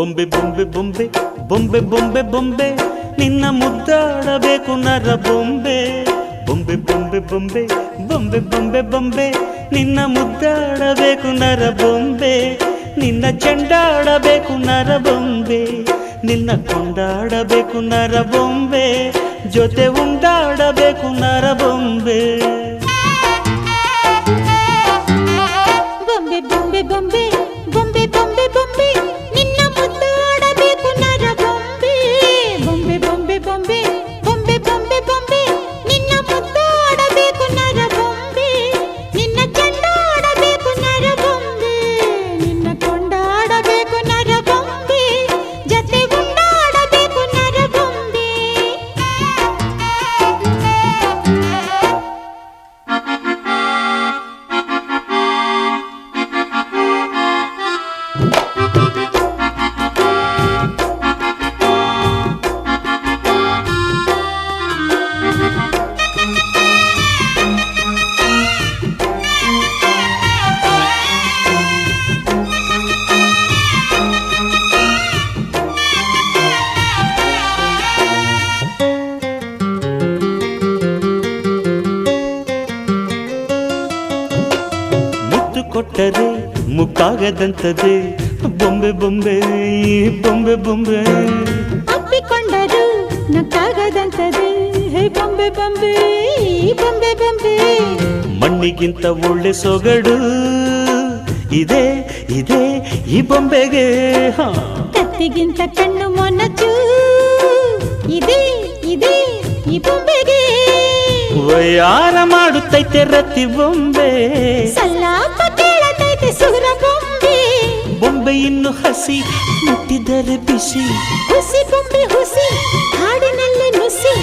ಬೊಂಬೆ ಬೊಂಬೆ ಬೊಂಬೆ ಬೊಂಬೆ ಬೊಂಬೆ ಬೊಂಬೆ ನಿನ್ನ ಮುದ್ದಾಡಬೇಕು ನರ ಬೊಂಬೆ ಬೊಂಬೆ ಬೊಂಬೆ ಬೊಂಬೆ ಬೊಂಬೆ ಬೊಂಬೆ ಬೊಂಬೆ ನಿನ್ನ ಮುದ್ದಾಡಬೇಕು ನರ ಬೊಂಬೆ ನಿನ್ನ ಚೆಂಡಾಡಬೇಕು ನರ ಬೊಂಬೆ ನಿನ್ನ ಕೊಂಡಾಡಬೇಕು ನರ ಬೊಂಬೆ ಜೊತೆ ಉಂಡಾಡಬೇಕು ನರ ಬೊಂಬೆ ಬೊಂಬೆ ಬೊಂಬೆ ಬೊಂಬೆ ಬೊಂಬೆ ಬೊಂಬೆ ಬೊಂಬೆ ನಿನ್ನ ಮುದ್ದಾಡಬೇಕು ನರ ಬೊಂಬೆ ಬೊಂಬೆ ಬೊಂಬೆ ಬೊಂಬೆ ಬೊಂಬೆ ಬೊಂಬೆ ಬೊಂಬೆ ನಿನ್ನ ಮುದ್ದಾಡಬೇಕು ನರ ಬೊಂಬೆ ನಿನ್ನ ಚೆಂಡಾಡಬೇಕು ನರ ಬೊಂಬೆ ನಿನ್ನ ಕೊಂಡಾಡಬೇಕು ನರ ಬೊಂಬೆ ಜೊತೆ ಉಂಡಾಡಬೇಕು ನರ ಬೊಂಬೆ ಕೊಟ್ಟರೆ ಮುಕ್ಕಾಗದಂತದೆ ಬೊಂಬೆ ಬೊಂಬೆ ಬೊಂಬೆ ಬೊಂಬೆ ಅಪ್ಪಿಕೊಂಡರು ನಕ್ಕಾಗದಂತದೆ ಬೊಂಬೆ ಬೊಂಬೆ ಬೊಂಬೆ ಬೊಂಬೆ ಮಣ್ಣಿಗಿಂತ ಒಳ್ಳೆ ಸೊಗಡು ಇದೆ ಇದೆ ಈ ಬೊಂಬೆಗೆ ಕತ್ತಿಗಿಂತ ಕಣ್ಣು ಮೊನಚು ಇದೆ ಇದೆ ಈ ಬೊಂಬೆಗೆ ವಯ್ಯಾರ ಮಾಡುತ್ತೈತೆ ರತಿ ಬೊಂಬೆ ಸಲಾಪ ಕೇಳತೈತೆ ಸುರ ಬೊಂಬೆ ಬೊಂಬೆ ಇನ್ನು ಹಸಿ ಮುಟ್ಟಿದರೆ ಬಿಸಿ ಹುಸಿ ಬೊಂಬೆ ಹುಸಿ ಹಾಡಿನಲ್ಲಿ ನುಸಿ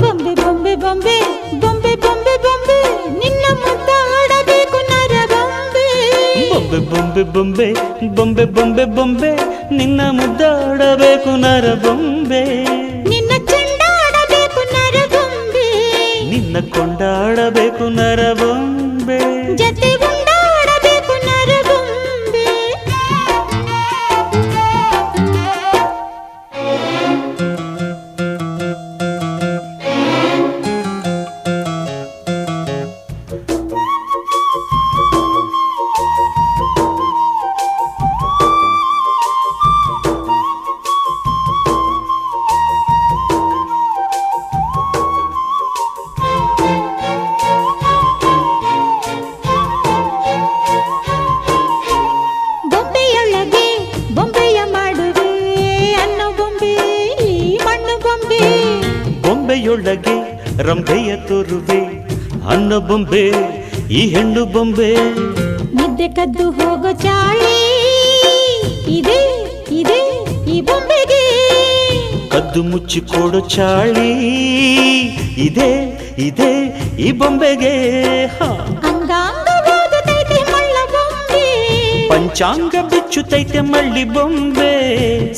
ಬೊಂಬೆ ಬೊಂಬೆ ಬೊಂಬೆ ಬೊಂಬೆ ಬೊಂಬೆ ಬೊಂಬೆ ನಿನ್ನ ಮುದ್ದಾಡಬೇಕು ನರ ಬೊಂಬೆ ಬೊಂಬೆ ಬೊಂಬೆ ಬೊಂಬೆ ಬೊಂಬೆ ಬೊಂಬೆ ಬೊಂಬೆ ನಿನ್ನ ಮುದ್ದಾಡಬೇಕು ನರ ಬೊಂಬೆ ನಿನ್ನ ಚೆಂಡಾಡಬೇಕು ನರ ಬೊಂಬೆ ನಿನ್ನ ಕೊಂಡಾಡಬೇಕು ನರ ಬೊಂಬೆ ಜೊತೆ ಉಂಡಾಡಬೇಕು ನರ ಬೊಂಬೆ ಬೊಂಬೆಯೊಳಗೆ ಬೊಂಬೆಯ ಮಾಡುವೆ ಅನ್ನೋ ಬೊಂಬೆ ಮಣ್ಣು ಬೊಂಬೆ ಬೊಂಬೆಯೊಳಗೆ ರಂಭೆಯ ತೋರುವೆ ಅನ್ನ ಬೊಂಬೆ ಈ ಹೆಣ್ಣು ಬೊಂಬೆ ನಿದ್ದೆ ಕದ್ದು ಹೋಗೋ ಚಾಳಿ ಇದೆ ಇದೆ ಈ ಬೊಂಬೆಗೆ ಕದ್ದು ಮುಚ್ಚಿ ಕೊಡೋ ಚಾಳಿ ಇದೆ ಇದೆ ಈ ಬೊಂಬೆಗೆ ಅಂಗಾಂಗ ಓದುತ್ತೈತೆ ಮಳ್ಳ ಬೊಂಬೆ ಪಂಚಾಂಗ ಬಿಚ್ಚುತ್ತೈತೆ ಮಳ್ಳಿ ಬೊಂಬೆ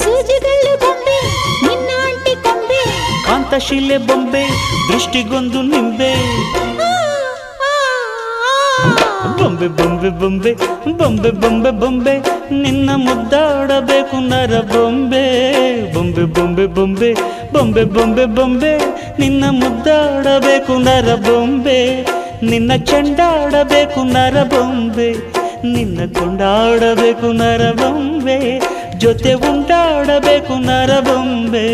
ಸೂಜಿಗಲ್ಲು ಬೊಂಬೆ ನಿನ್ನ ಅಂಟಿ ಕೊಂಬೆ ಕಾಂತಶಿಲೆ ಬೊಂಬೆ ದೃಷ್ಟಿಗೊಂದು ನಿಂಬೆ ಬೊಂಬೆ ಬೊಂಬೆ ಬೊಂಬೆ ಬೊಂಬೆ ಬೊಂಬೆ ಬೊಂಬೆ ನಿನ್ನ ಮುದ್ದಾಡಬೇಕು ನರ ಬೊಂಬೆ ಬೊಂಬೆ ಬೊಂಬೆ ಬೊಂಬೆ ಬೊಂಬೆ ಬೊಂಬೆ ಬೊಂಬೆ ನಿನ್ನ ಮುದ್ದಾಡಬೇಕು ನರ ಬೊಂಬೆ ನಿನ್ನ ಚೆಂಡಾಡಬೇಕು ನರ ಬೊಂಬೆ ನಿನ್ನ ಕೊಂಡಾಡಬೇಕು ನರ ಬೊಂಬೆ ಜೊತೆ ಉಂಟಾಡಬೇಕು ನರ ಬೊಂಬೆ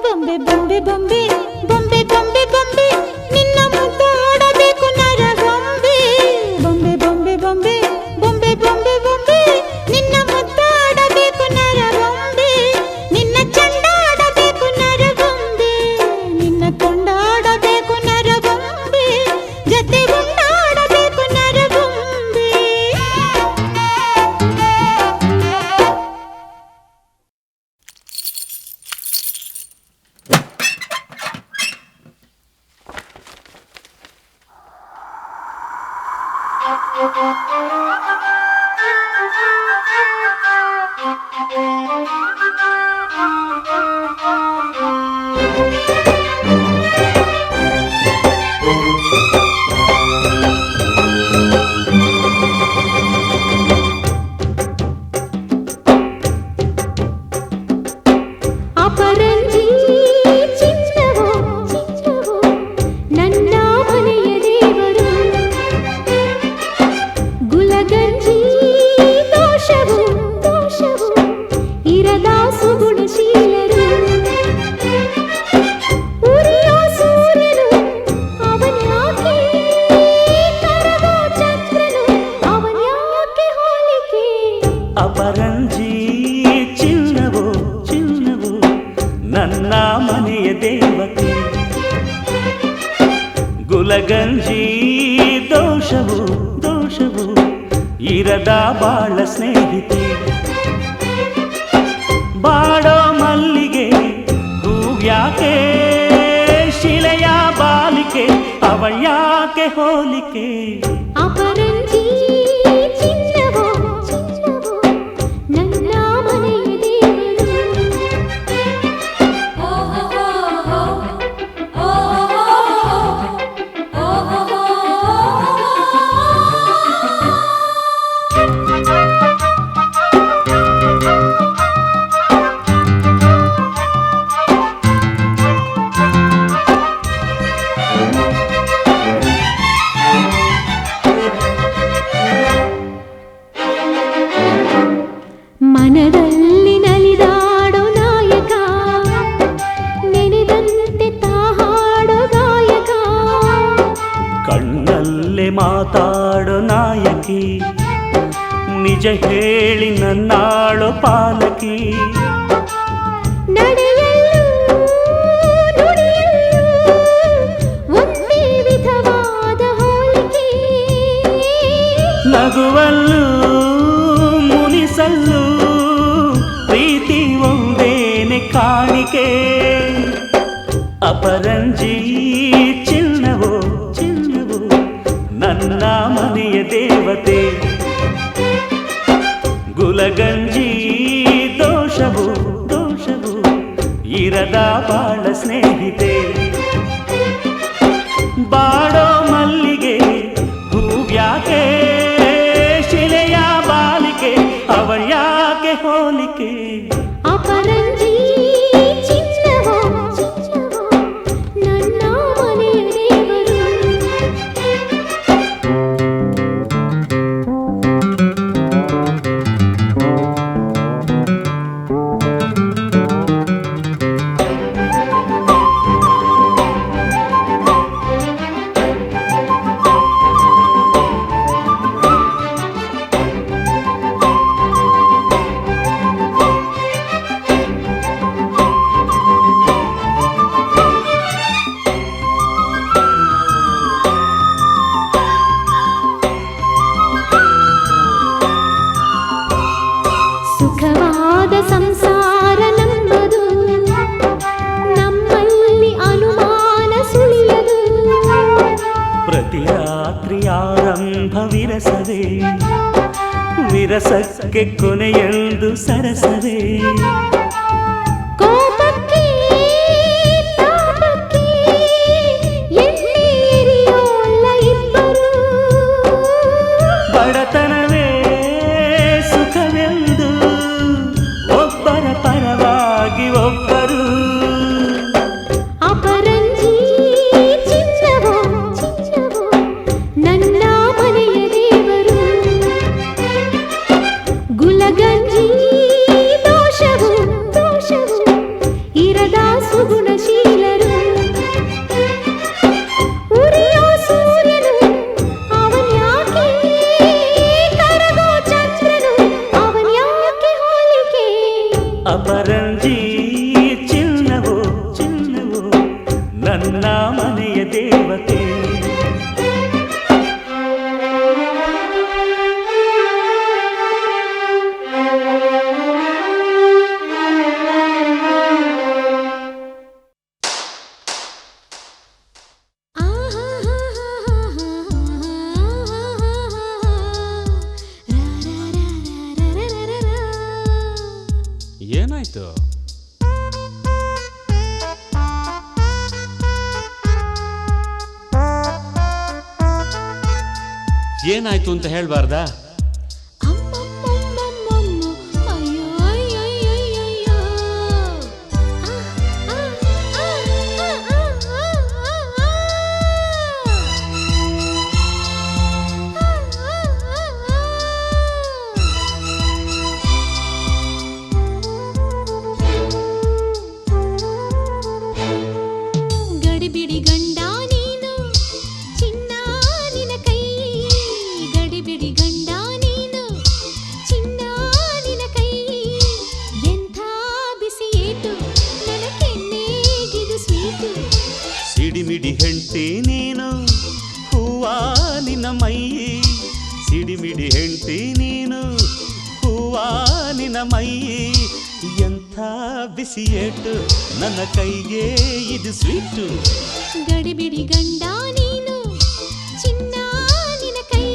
ಬೊಂಬೆ ಬೊಂಬೆ ಬೊಂಬೆ ಬೊಂಬೆ ಬೊಂಬೆ ಬೊಂಬೆ ನಿನ್ನ ಮುದ್ದಾಡಬೇಕು ನರ ಬೊಂಬೆ ಬೊಂಬೆ ಬೊಂಬೆ ಬೊಂಬೆ ಬೊಂಬೆ ಬೊಂಬೆ ಬೊಂಬೆ ನಿನ್ನ ಮುದ್ದಾಡಬೇಕು ನರ ಬೊಂಬೆ ನಿನ್ನ ಚೆಂಡಾಡಬೇಕು ನರ ಬೊಂಬೆ ನಿನ್ನ ಕೊಂಡಾಡಬೇಕು ನರ ಬೊಂಬೆ ಜೊತೆ ಉಂಡಾಡಬೇಕು ನರ ಬೊಂಬೆ ಗುಲಗಂಜಿ ದೋಷವು ದೋಷವು ಇರದ ಸುಗುಣಶೀಲರು ಉರಿಯೋ ಸೂರ್ಯನು ಅವನ್ಯಾಕೆ ಕರಗೋ ಚಂದ್ರನು ಅವನ್ಯಾಕೆ ಹೋಲಿಕೆ ಅಪರಂಜಿ ಚಿನ್ನವು ಚಿನ್ನವು ನನ್ನ ಮನೆಯ ದೇವತೆ ಗುಲಗಂಜಿ ದೋಷವು ದೋಷವು ಇರದ ಬಾಳ ಸ್ನೇಹಿತೆ ಬಾಡೋ ಮಲ್ಲಿಗೆ ಹೂವ್ಯಾಕೆ ಶಿಲೆಯ ಬಾಲಿಕೆ ಅವಳ್ಯಾಕೆ ಹೋಲಿಕೆ ಅಪರಂಜಿ ಚಿನ್ನವೋ ಚಿನ್ನವೋ ನನ್ನ ಮನೆಯ ದೇವರು ಮನದಲ್ಲಿ ನಲಿದಾಡೋ ನಾಯಕ ನೆನೆದಂತೆ ತಾಹಾಡೋ ಗಾಯಕ ಕಣ್ಣಲ್ಲೇ ಮಾತಾಡೋ ನಾಯಕಿ ನಿಜ ಹೇಳಿ ನನ್ನಾಳೋ ಪಾಲಕಿ ನಡೆಯಲು ನುಡಿಯಲು ಒಂದೇ ವಿಧವಾದ ಹೋಲಿಕೆ ನಗುವಲ್ಲೂ ಮುನಿಸಲ್ಲೂ ಪ್ರೀತಿ ಒಂದೇನೆ ಕಾಣಿಕೆ ಅಪರಂಜಿ ಚಿನ್ನವೋ ಚಿನ್ನವೋ ನನ್ನ ಮನೆಯ ದೇವತೆ ಗುಲಗಂಜಿ ದೋಷವು ದೋಷವು ಇರದ ಬಾಳ ಸ್ನೇಹಿತೆ ಬಾಡೋ ಮಲ್ಲಿಗೆ ಹೂವ್ಯಾಕೆ ಶಿಲೆಯ ಬಾಲಿಕೆ ಅವಳ್ಯಾಕೆ ಹೋಲಿಕೆ ಅಪರಂಜಿ ಚಿನ್ನವೋ ಚಿನ್ನವೋ ನನ್ನ ಮನೆಯ ದೇವರು ಸುಖವಾದ ಸಂಸಾರ ನಮ್ಮದು ನಮ್ಮಲ್ಲಿ ಅನುಮಾನ ಸುಳಿಯದು ಪ್ರತಿ ರಾತ್ರಿ ಆರಂಭ ವಿರಸವೇ ವಿರಸಕ್ಕೆ ಕೊನೆಯೆಂದು ಸರಸವೇ ಕೋಪಕ್ಕೆ ತಾಪಕ್ಕೆ ಎನ್ನೇರಿಯೋಲ್ಲ ಇಬ್ಬರು ಬಡತನವೇ ಸುಖವೆಂದು ಒಬ್ಬರ ಪರವಾಗಿ ಒಬ್ಬರು ಅಪರಂಜಿ ಚಿನ್ನವೋ ಚಿನ್ನವೋ ನನ್ನ ಮನೆಯ ದೇವರು ಗುಲಗಂಜಿ ದೋಷವು ದೋಷವು ಇರದ ಸುಗುಣಶೀಲರು ಉರಿಯೋ ಸೂರ್ಯನು ಅವನ್ಯಾಕೆ ಕರಗೋ ಚಂದ್ರನು ಅವನ್ಯಾಕೆ ಹೋಲಿಕೆ ಅಪರಂಜಿ ಚಿನ್ನವೋ ಚಿನ್ನವೋ ನನ್ನ ಮನೆಯ ದೇವತೆ ಏನಾಯ್ತು ಏನಾಯ್ತು ಅಂತ ಹೇಳ್ಬಾರ್ದಾ ಹೆಂಡ್ತಿ ನೀನು ಹೂವಾ ನಿನ್ನ ಮೈ ಸಿಡಿಮಿಡಿ ಹೆಂಡ್ತಿ ನೀನು ಹೂವಾ ನಿನ್ನ ಮೈ ಎಂಥ ಬಿಸಿಯೇಟು ನನ್ನ ಕೈಗೆ ಇದು ಸ್ವೀಟು ಗಡಿಬಿಡಿ ಗಂಡ ನೀನು ಚಿನ್ನ ನಿನ್ನ ಕೈ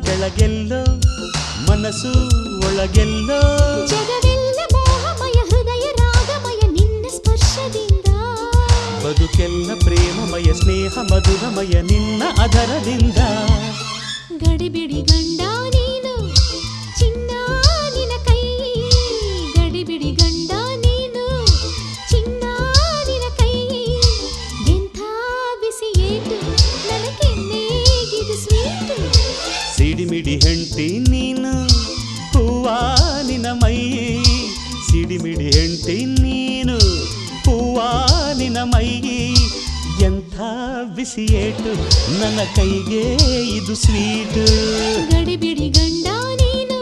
ಕೆಳಗೆಲ್ಲೋ ಮನಸ್ಸು ಒಳಗೆಲ್ಲೋ ಜಗವೆಲ್ಲ ಮೋಹಮಯ ಹೃದಯ ರಾಗಮಯ ನಿನ್ನ ಸ್ಪರ್ಶದಿಂದ ಬದುಕೆಲ್ಲ ಪ್ರೇಮಮಯ ಸ್ನೇಹ ಮಧುರಮಯ ನಿನ್ನ ಅದರದಿಂದ ಗಡಿಬಿಡಿ ಗಂಡ ನೀನು ಚಿನ್ನ ನಿನ್ನ ಕೈ ಗಡಿಬಿಡಿ ಗಂಡ ನೀನು ಚಿನ್ನ ನಿನ್ನ ಕೈ ಎಂಥ ಬಿಸಿಯೇಟು ನನ್ನ ಕೆನ್ನೆಗಿದು ಸ್ವೀಟು ಸಿಡಿಮಿಡಿ ಹೆಂಡ್ತಿ ನೀನು ಹೂವಾ ನಿನ್ನ ಮೈ ಸಿಡಿಮಿಡಿ ಹೆಂಡ್ತಿ ನೀನು ಹೂವಾ ನಿನ್ನ ಮೈ ಎಂಥ ಬಿಸಿಯೇಟು ನನ್ನ ಕೈಗೆ ಇದು ಸ್ವೀಟು ಗಡಿಬಿಡಿ ಗಂಡ ನೀನು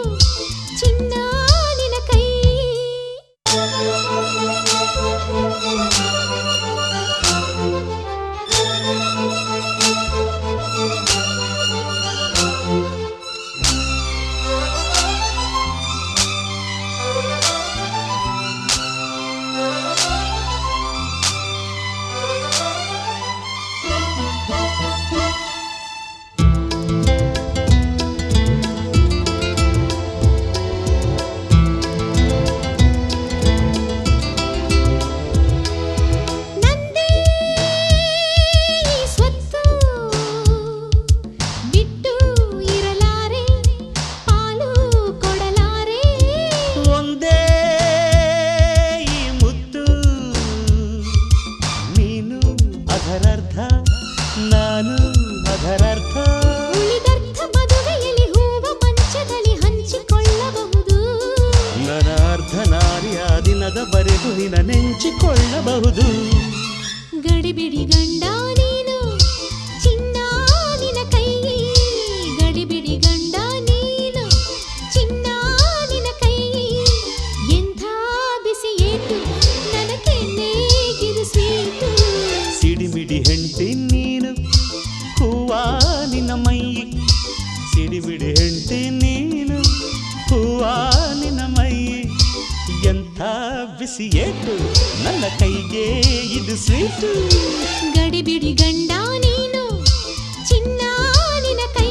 ಚಿನ್ನ ನಿನ್ನ ಕೈ ನಾನು ಅದರರ್ಥ ಉಳಿದರ್ಥ ಮದುವೆಯಲ್ಲಿ ಹೂವ ಮಂಚದಲ್ಲಿ ಹಂಚಿಕೊಳ್ಳಬಹುದು ನನ್ನ ಅರ್ಧ ನಾರಿಯ ದಿನದವರೆಗೂ ನಿನ್ನ ನೆಂಚಿಕೊಳ್ಳಬಹುದು ಗಡಿಬಿಡಿ ಗಂಡ ನೀನು ಚಿನ್ನ ನಿನ್ನ ಕೈ ಗಡಿಬಿಡಿ ಗಂಡ ನೀನು ಚಿನ್ನ ನಿನ್ನ ಕೈ ಎಂಥ ಬಿಸಿಯೇಟು ನನ್ನ ಕೆನ್ನೆಗಿದು ಸ್ವೀಟು ಸಿಡಿಮಿಡಿ ಹೆಂಡ್ತಿ ನೀನು ಹೂವಾ ನಿನ್ನ ಮೈ ಸಿಡಿಮಿಡಿ ಹೆಂಡ್ತಿ ನೀನು ಹೂವಾ ನಿನ್ನ ಮೈ ಎಂಥ ಬಿಸಿಯೇಟು ನನ್ನ ಕೈಗೆ ಇದು ಸ್ವೀಟು ಗಡಿಬಿಡಿ ಗಂಡ ನೀನು ಚಿನ್ನ ನಿನ್ನ ಕೈ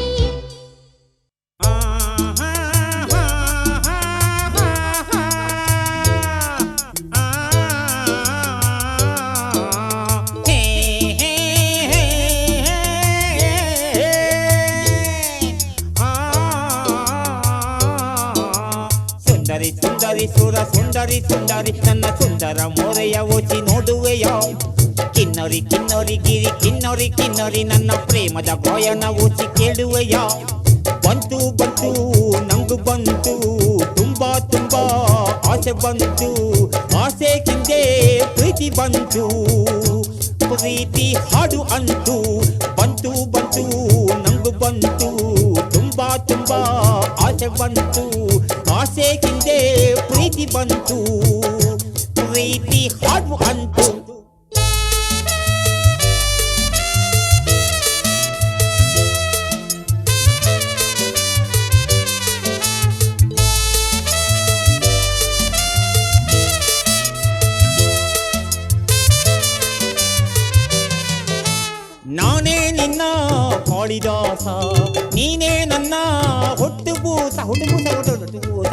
ಸುಂದರಿ ಸುರ ಸುಂದರಿ ಸುಂದರಿ ನನ್ನ ಸುಂದರ ಮೋರೆಯ ಓಚಿ ನೋಡುವೆಯ ಕಿನ್ನರಿ ಕಿನ್ನರಿ ಗಿರಿ ಕಿನ್ನರಿ ಕಿನ್ನರಿ ನನ್ನ ಪ್ರೇಮದ ಗಾಯನ ಓಚಿ ಕೇಳುವೆಯ ಬಂತು ಬಂತು ನಂಗು ಬಂತು ತುಂಬಾ ತುಂಬಾ ಆಸೆ ಬಂತು ಆಸೆ ಕಿಂದೆ ಪ್ರೀತಿ ಬಂತು ಪ್ರೀತಿ ಹಾಡು ಅಂತು ಬಂತು ಬಂತು ನಂಗು ಬಂತು ತುಂಬಾ ತುಂಬಾ ಆಸೆ ಬಂತು ಆಸೆ ಕಿಂದೆ ಪ್ರೀತಿ ಬಂತು ಪ್ರೀತಿ ಹಾಡು ಅಂತು ನಾನೇ ನಿನ್ನ ಕಾಳಿದಾಸ ನೀನೇ ನನ್ನ ಹುಟ್ಟುಬೂಸ ಹುಟ್ಟುಬೂಸ ಹುಟ್ಟುಬೂಸ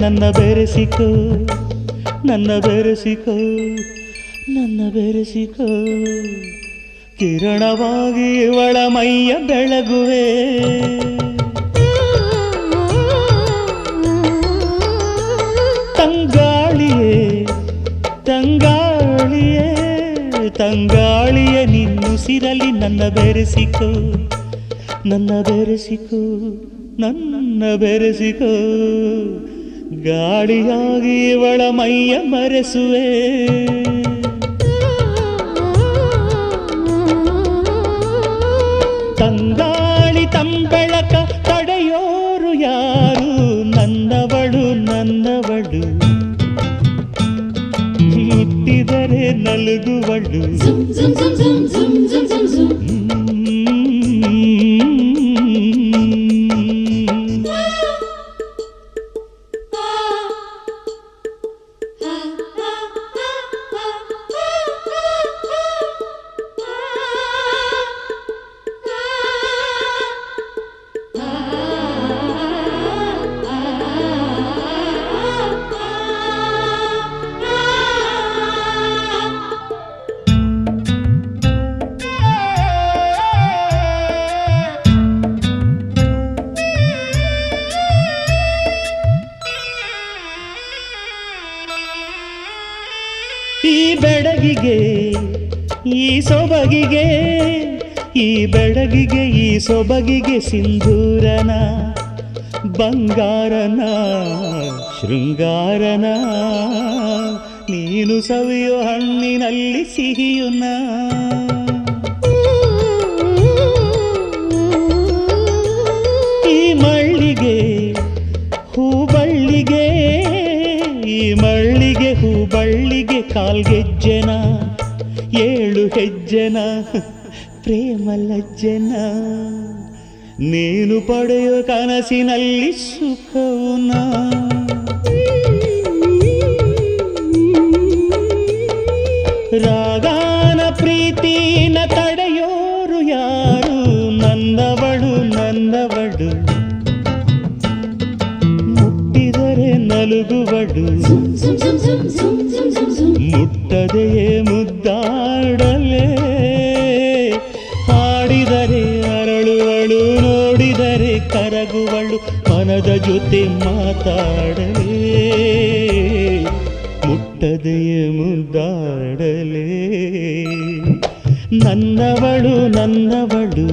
ನನ್ನ ಬೆರೆಸಿಕೋ ನನ್ನ ಬೆರೆಸಿಕೋ ನನ್ನ ಬೆರೆಸಿಕೋ ಕಿರಣವಾಗಿ ಇವಳ ಮೈಯ ಬೆಳಗುವೆ ತಂಗಾಳಿಯೇ ತಂಗಾಳಿಯೇ ತಂಗಾಳಿಯೇ ನಿನ್ನುಸಿರಲಿ ನನ್ನ ಬೆರೆಸಿಕೋ ನನ್ನ ಬೆರೆಸಿಕೋ ನನ್ನ ಬೆರೆಸಿಕೋ ಗಾಳಿಯಾಗಿ ಇವಳ ಮೈಯ ಮರೆಸುವೆ ತಂಗಾಳಿ ತಂಬೆಳಕ ತಡೆಯೋರು ಯಾರು ನನ್ನವಳು ನನ್ನವಳು ಮುಟ್ಟಿದರೆ ನಲುಗುವಳು ಈ ಬೆಡಗಿಗೆ ಈ ಸೊಬಗಿಗೆ ಈ ಬೆಡಗಿಗೆ ಈ ಸೊಬಗಿಗೆ ಸಿಂಧೂರನ ಬಂಗಾರನ ಶೃಂಗಾರನ ನೀನು ಸವಿಯೋ ಹಣ್ಣಿನಲ್ಲಿ ಸಿಹಿಯುನ ಈ ಮಳ್ಳಿಗೆ ಹೂಬಳ್ಳಿಗೆ ಈ ಮಳ್ಳಿಗೆ ಹೂಬಳ್ಳಿಗೆ ಕಾಲ್ಗೆಜ್ಜೆನ 7 ಹೆಜ್ಜೆನ ಪ್ರೇಮ ಲಜ್ಜೆನ ನೀನು ಪಡೆಯೋ ಕನಸಿನಲ್ಲಿ ಸುಖವುನ ರಾಗಾನ ಪ್ರೀತಿನ ತಡೆಯೋರು ಯಾರು ನನ್ನವಳು ನನ್ನವಳು ಮುಟ್ಟಿದರೆ ನಲುಗುವಳು ಮುಟ್ಟದೆಯೇ ಮುದ್ದಾಡಲೇ ಹಾಡಿದರೆ ಅರಳುವಳು ನೋಡಿದರೆ ಕರಗುವಳು ಮನದ ಜೊತೆ ಮಾತಾಡಲೇ ಮುಟ್ಟದೆಯೇ ಮುದ್ದಾಡಲೇ ನನ್ನವಳು ನನ್ನವಳು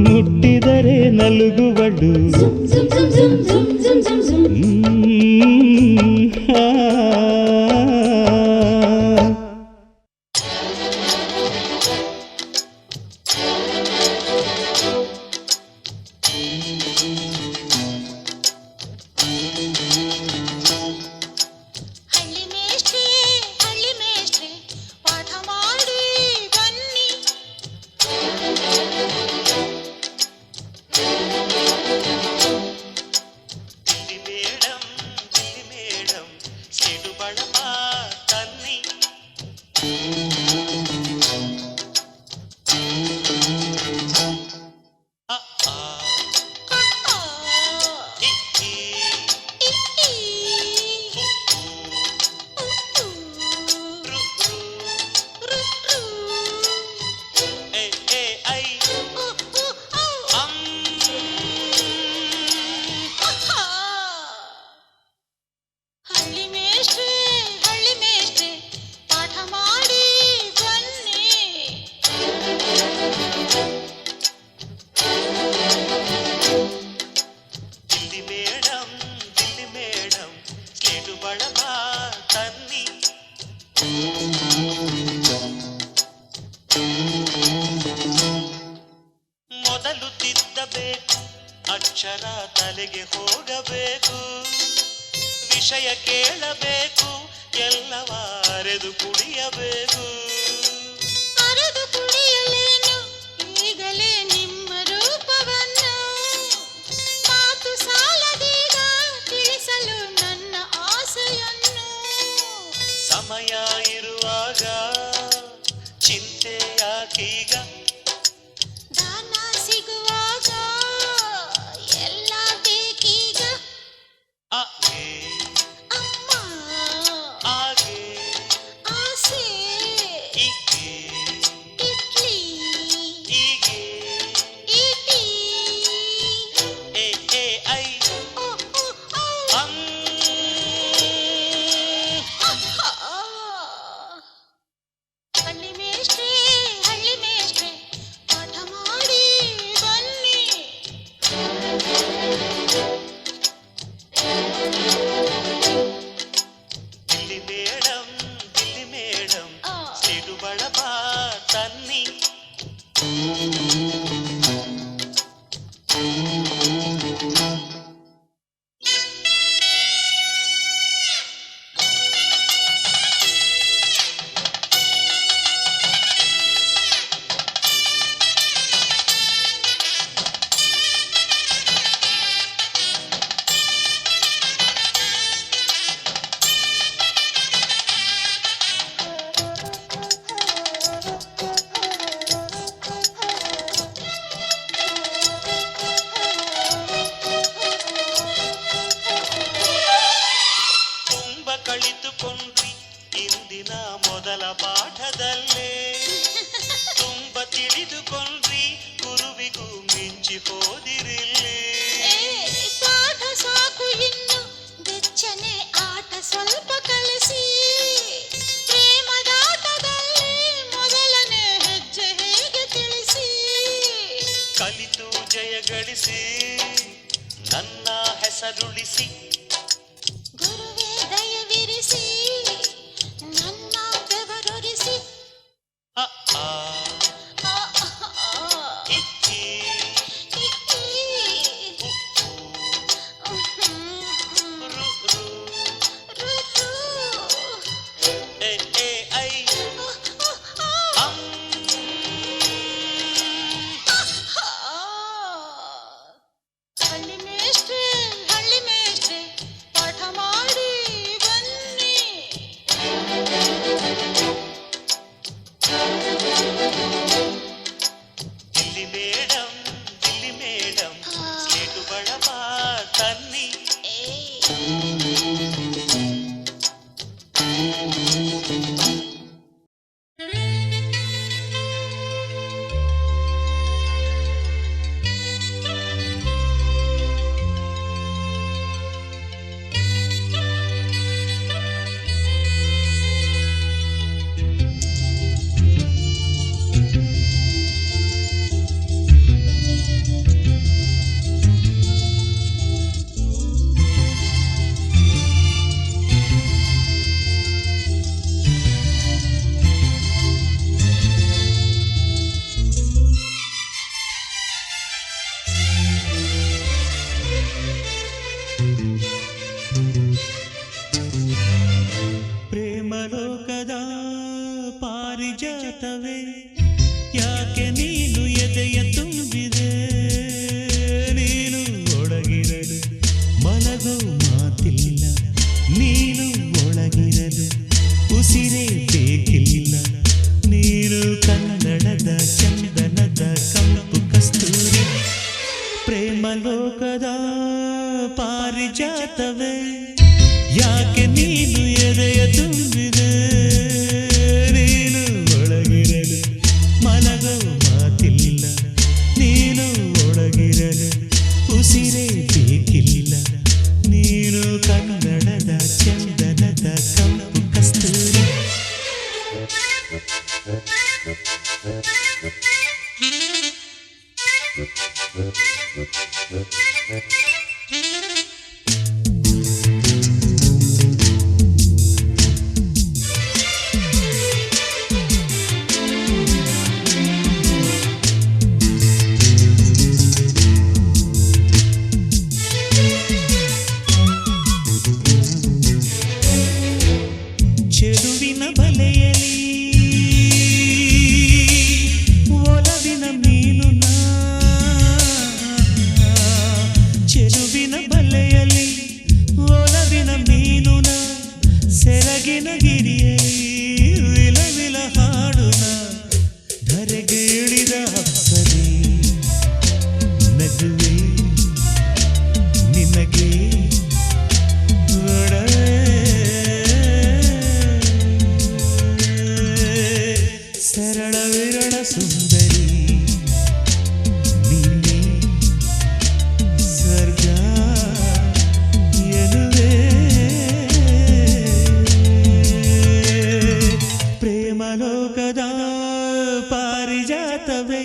ಮುಟ್ಟಿದರೆ ನಲುಗುವಳು ಅಕ್ಷರ ತಲೆಗೆ ಹೋಗಬೇಕು ವಿಷಯ ಕೇಳಬೇಕು ಎಲ್ಲವ ಅರೆದು ಕುಡಿಯಬೇಕು ಅರೆದು ಕುಡಿಯಲೇನು ಈಗಲೇ ನಿಮ್ಮ ರೂಪವನ್ನು ಮಾತು ಸಾಲದೀಗ ತಿಳಿಸಲು ನನ್ನ ಆಸೆಯನ್ನು ಸಮಯ ಇರುವಾಗ ಚಿಂತೆ ಯಾಕೀಗ ದಾನ ಸಿಗುವಾಗ ಎಲ್ಲ ಬೇಕೀಗ ಮನದರುಳಿಸಿ ಗುರುವೇ ದಯವಿರಿಸಿ ನನ್ನ ಬೆವರೊರಿಸಿ ಅ ಆ ಆ, ಆ, ಆ. ಇ ಈ ರು ರು ಎ ಎ ಐ ಅಂ ಹಳ್ಳಿ ಮೇಷ್ಟ್ರೆ ಪಾಠ ಮಾಡಿ ಬನ್ನಿ. ದಿಲ್ಲಿ ಮೇಡಂ ಸ್ಲೇಟು ಬಳಪ ತನ್ನಿ ಪ್ರೇಮಲೋಕದ ಪಾರಿಜಾತವೇ ಯಾಕೆ ನೀನು ಎದೆಯ ತುಂಬಿದೆ ನೀನು ಒಳಗಿರಲು ಮಲಗೋ ಮಾತಿಲ್ಲ ನೀನು ಒಳಗಿರಲು ಉಸಿರೇ ಬೇಕಿಲ್ಲ ನೀನು ಕನ್ನಡದ ಚಂದನದ ಕಂಪು ಕಸ್ತೂರಿ ಪ್ರೇಮಲೋಕದ ಪಾರಿಜಾತವೇ ಯಾಕೆ ನೀನು ಎದೆಯ ತುಂಬಿದೆ ನೀನು ಒಳಗಿರಲು ಮಲಗೋ ಮಾತಿಲ್ಲ ನೀನು ಒಳಗಿರಲು ಉಸಿರೇ ಬೇಕಿಲ್ಲ ನೀನು ಕನ್ನಡದ ಚಂದನದ ಕಂಪು ಕಸ್ತೂರಿ ಚೆಲುವಿನ ಬಲೆಯಲಿ ಒಲವಿನ ಮೀನು ನಾ ಚೆಲುವಿನ ಬಲೆಯಲಿ ಒಲವಿನ ಮೀನು ನಾ ಸೆರಗಿನ ಗಿರಿಯಲಿ ವಿಲವಿಲ ಹಾಡುನ ಧರೆಗೆ ಇಳಿದ ಅಪ್ಸರಿ ನಗುವೆ ನಿನಗೆ ಒಡವೆ ಸರಳ ವಿರಳ ಸುಂದರಿ ನೀನೆ ಸ್ವರ್ಗ ಎನ್ನುವೆ ಪ್ರೇಮಲೋಕದ ಪಾರಿಜಾತವೇ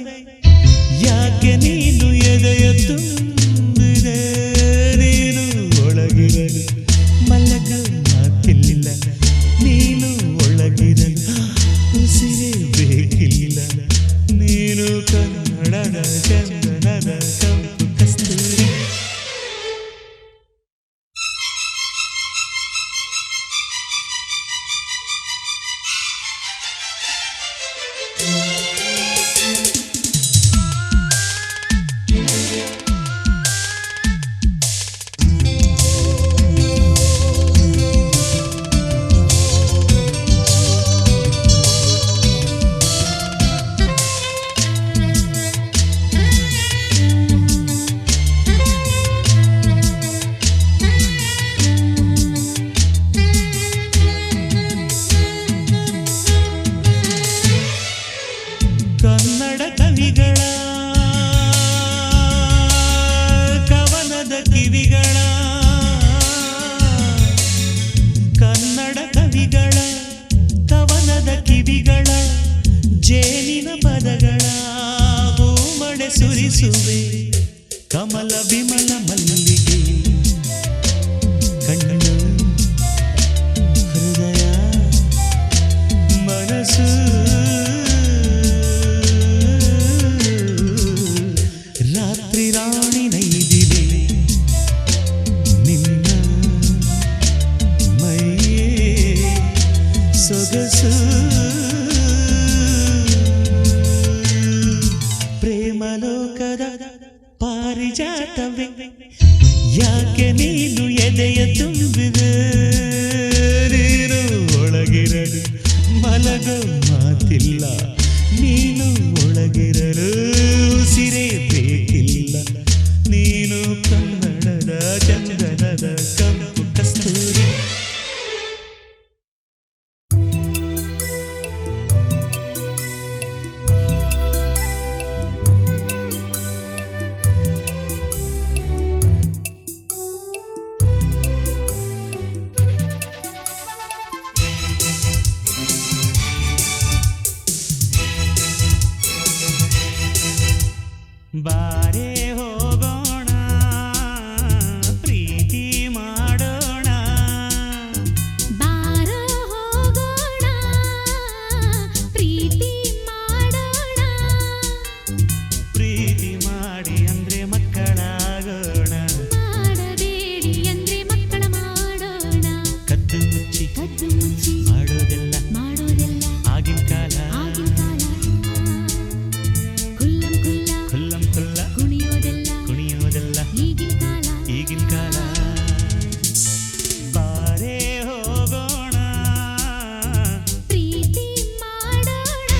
ಯಾಕೆ ನೀನು ಎದೆಯ ತುಂಬಿದೆ ನೀನು ಒಳಗಿರಲು ಮಲಗ ಮಾತಿಲ್ಲ ನೀನು ಒಳಗಿರಲು ಉಸಿರೇ ಬೇಕಿಲ್ಲ ನೀನು ಕನ್ನಡದ ಚಂದನದ ಕಂಪು ಕಸ್ತೂರಿ ಕನ್ನಡ ಕವಿಗಳ ಕವನದ ಕಿವಿಗಳ ಕನ್ನಡ ಕವಿಗಳ ಕವನದ ಕಿವಿಗಳ ಜೇನಿನ ಪದಗಳ ಹೂಮಳೆ ಸುರಿಸುವೆ ಕಮಲ ವಿಮಲ ಮಲ್ಲಿಗೆ ಎದೆಯ ತುಂಬಿದೆ ನೀನು ಒಳಗಿರಲು ಮಲಗೋ ಮಾತಿಲ್ಲ ನೀನು ಒಳಗಿರಲು ಉಸಿರೇ ಬೇಕಿಲ್ಲ ನೀನು ಕನ್ನಡದ ಚಂದನದ ಕಂಪು ಕಸ್ತೂರಿ ಬಾರೆ ಹೋಗೋಣ ಪ್ರೀತಿ ಮಾಡೋಣ ಬಾರೋ ಹೋಗೋಣ ಪ್ರೀತಿ ಮಾಡೋಣ ಪ್ರೀತಿ ಮಾಡಿ ಅಂದ್ರೆ ಮಕ್ಕಳಾಗೋಣ ಮಾಡಬೇಡಿ ಅಂದ್ರೆ ಮಕ್ಕಳ ಮಾಡೋಣ ಕದ್ದು ಮುಚ್ಚಿ ಕದ್ದು ಮುಚ್ಚಿ ಮಾಡೋದೆಲ್ಲ ಮಾಡೋದೆಲ್ಲ ಆಗಿನ ಕಾಲ ಆಗಿನ ಕಾಲ ಕುಲ್ಲಂ ಕುಲ್ಲ ಖುಲ್ಲಂ ಖುಲ್ಲ ಕುಣಿಯೋದೆಲ್ಲ ಕುಣಿಯೋದೆಲ್ಲ ಈಗಿನ ಕಾಲ ಈಗಿನ ಕಾಲ ಬಾರೆ ಹೋಗೋಣ ಪ್ರೀತಿ ಮಾಡೋಣ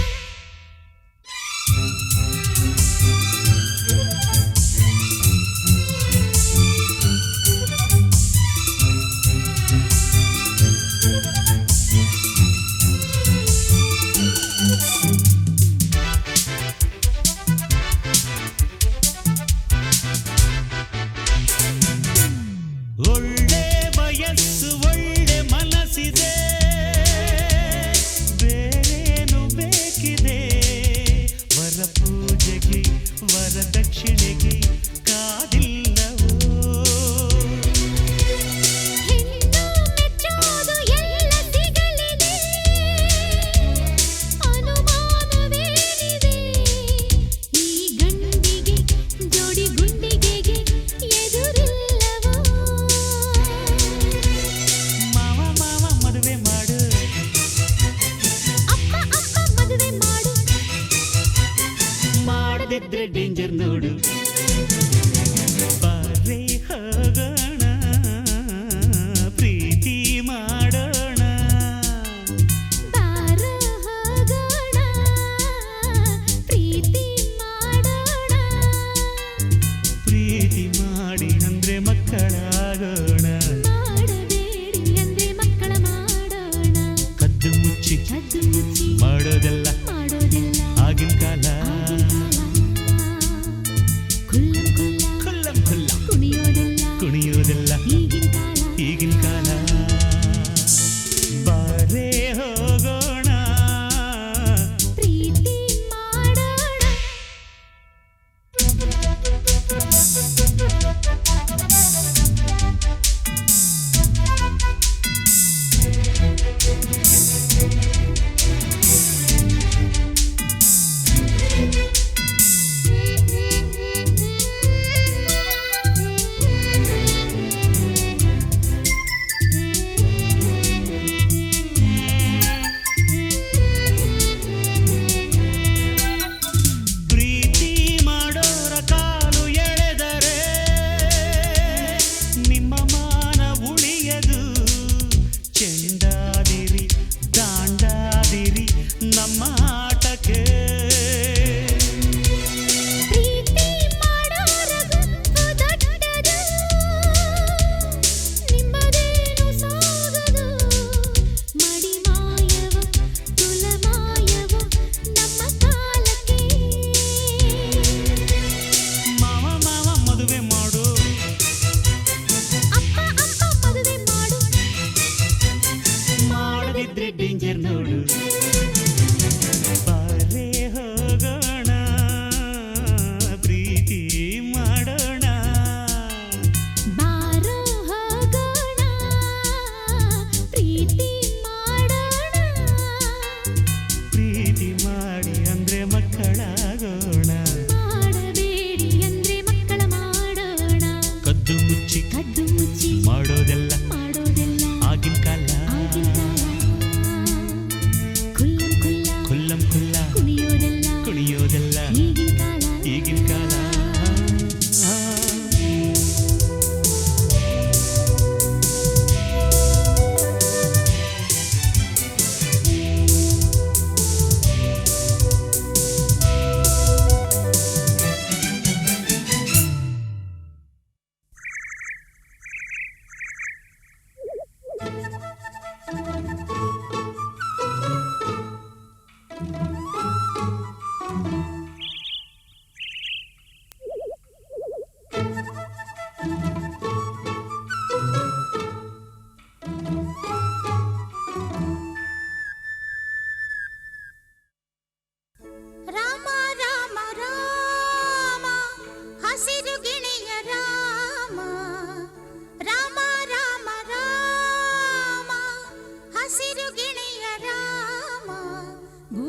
ಒಳ್ಳೆ ವಯಸ್ಸು ಒಳ್ಳೆ ಮನಸ್ಸಿದೆ ಬೇರೇನು ಬೇಕಿದೆ ವರ ಪೂಜೆಗೆ ವರದಕ್ಷಿಣೆಗೆ ಕಾದಿಲ್ಲವೋ ಹೆಣ್ಣು ಮೆಚ್ಚೋದು ಎಲ್ಲ ಸಿಗಲಿದೆ ಅನುಮಾನವೇನಿದೆ ಈ ಗಂಡಿಗೆ ಜೋಡಿ ಗುಂಡಿಗೆಗೆ ಎದುರಿಲ್ಲವೋ ಮಾವ ಮಾವ ಮದುವೆ ಮಾಡು ಅಪ್ಪ ಅಪ್ಪ ಮದುವೆ ಮಾಡು ಮಾಡದಿದ್ರೆ ಡೇಂಜರ್ ನೋಡು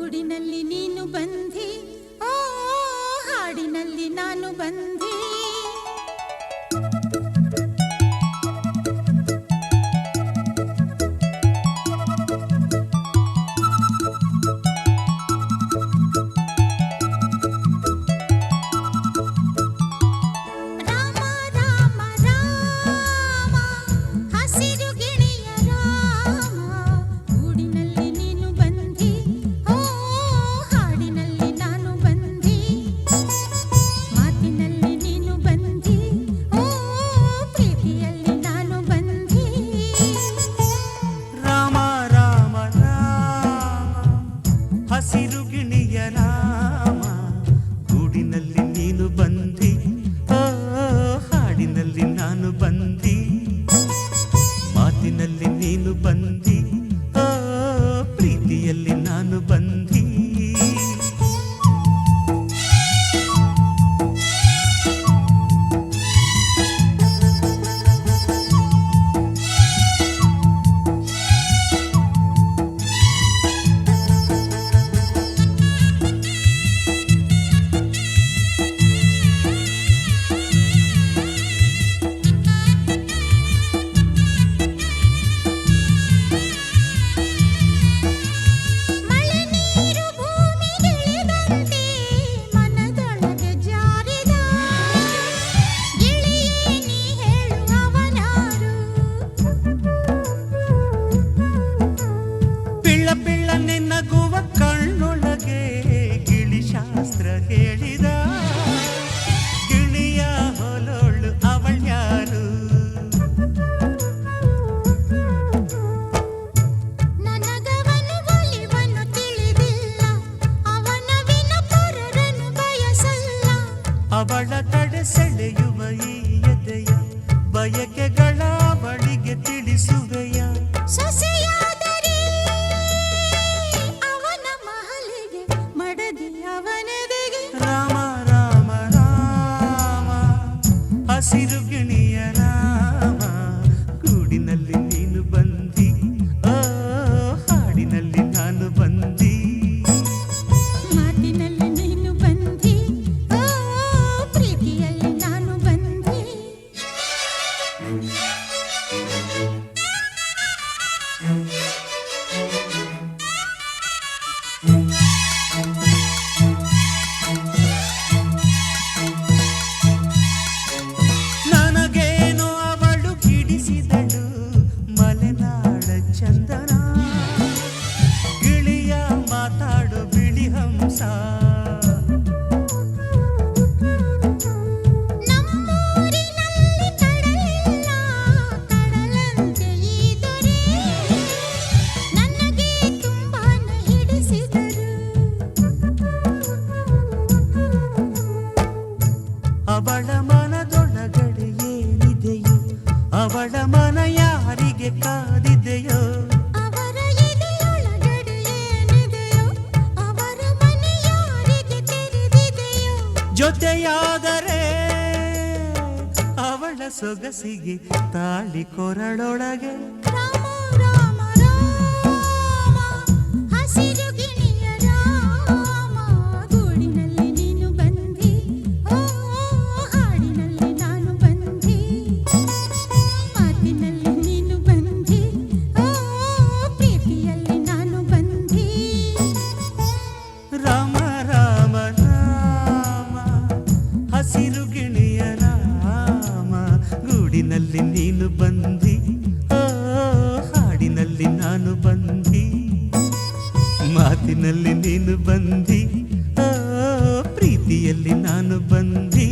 ಗೂಡಿನಲ್ಲಿ ನೀನು ಬಂದಿ, ಓ ಹಾಡಿನಲ್ಲಿ ನಾನು ಬಂದಿ. ಅವಳ ತಡೆ ಸೆಳೆಯುವ ಈ ಎದೆಯ ಬಯಕೆಗಳ ಬಳಿಗೆ ತಿಳಿಸುವೆಯ. ಸೊಸೆಯಾದರೆ ಅವನ ಮಹಲಿಗೆ ಮಡದಿ ಅವನೆದೆಗೆ. ರಾಮ ರಾಮ ರಾಮ ಹಸಿರು ಗಿಣಿಯ ರಾಮ, ಗೂಡಿನಲ್ಲಿ ನೀನು ಬಂದಿ, ಓ ಹಾಡಿನಲ್ಲಿ ನಾನು ಬಂದಿ. ಮಾತಿನಲ್ಲಿ ನೀನು ಬಂದಿ, ಓ ಪ್ರೀತಿಯಲ್ಲಿ ನಾನು ಬಂದಿ. ನನಗೇನೋ ಅವಳು ಗಿಡಿಸಿದಳು ಮಲೆನಾಡ ಚಂದನ, ಗಿಳಿಯ ಮಾತಾಡು ಬಿಳಿ ಹಂಸ. ನಮ್ಮೂರಿನಲ್ಲಿ ಕಡಲಿಲ್ಲ, ಕಡಲಂತೆ ಈ ದೊರೆ ನನಗೆ ತುಂಬಾನ ಹಿಡಿಸಿದರು. ಅವಳ ಮನದೊಳಗಡೆ ಏನಿದೆಯೋ, ಅವಳ ಮನ ಯಾರಿಗೆ ಕಾದಿದೆಯೋ. ಅವರ ಎದೆಯೊಳಗಡೆ ಏನಿದೆಯೋ, ಅವರ ಮನೆ ಯಾರಿಗೆ ತೆರೆದಿದೆಯೋ. ಜೊತೆಯಾದರೆ ಅವಳ ಸೊಗಸಿಗೆ ತಾಳಿ ಕೊರಳೊಳಗೆ. ರಾಮ ರಾಮ ರಾಮ ಹಸಿರು ಗಿಣಿಯ ರಾಮ, ಗೂಡಿನಲ್ಲಿ ನೀನು ಬಂದಿ, ಓ ಹಾಡಿನಲ್ಲಿ ನಾನು ಬಂದಿ. ಮಾತಿನಲ್ಲಿ ನೀನು ಬಂದಿ, ಓ ಪ್ರೀತಿಯಲ್ಲಿ ನಾನು ಬಂದಿ. ರಾಮ ರಾಮ ರಾಮ ಹಸಿರು ಗಿಣಿಯ ರಾಮ, ಗೂಡಿನಲ್ಲಿ ನೀನು ಬಂದಿ, ಓ ಹಾಡಿನಲ್ಲಿ ನಾನು ಬಂದಿ. ಮಾತಿನಲ್ಲಿ ನೀನು ಬಂದಿ, ಓ ಪ್ರೀತಿಯಲ್ಲಿ ನಾನು ಬಂದಿ.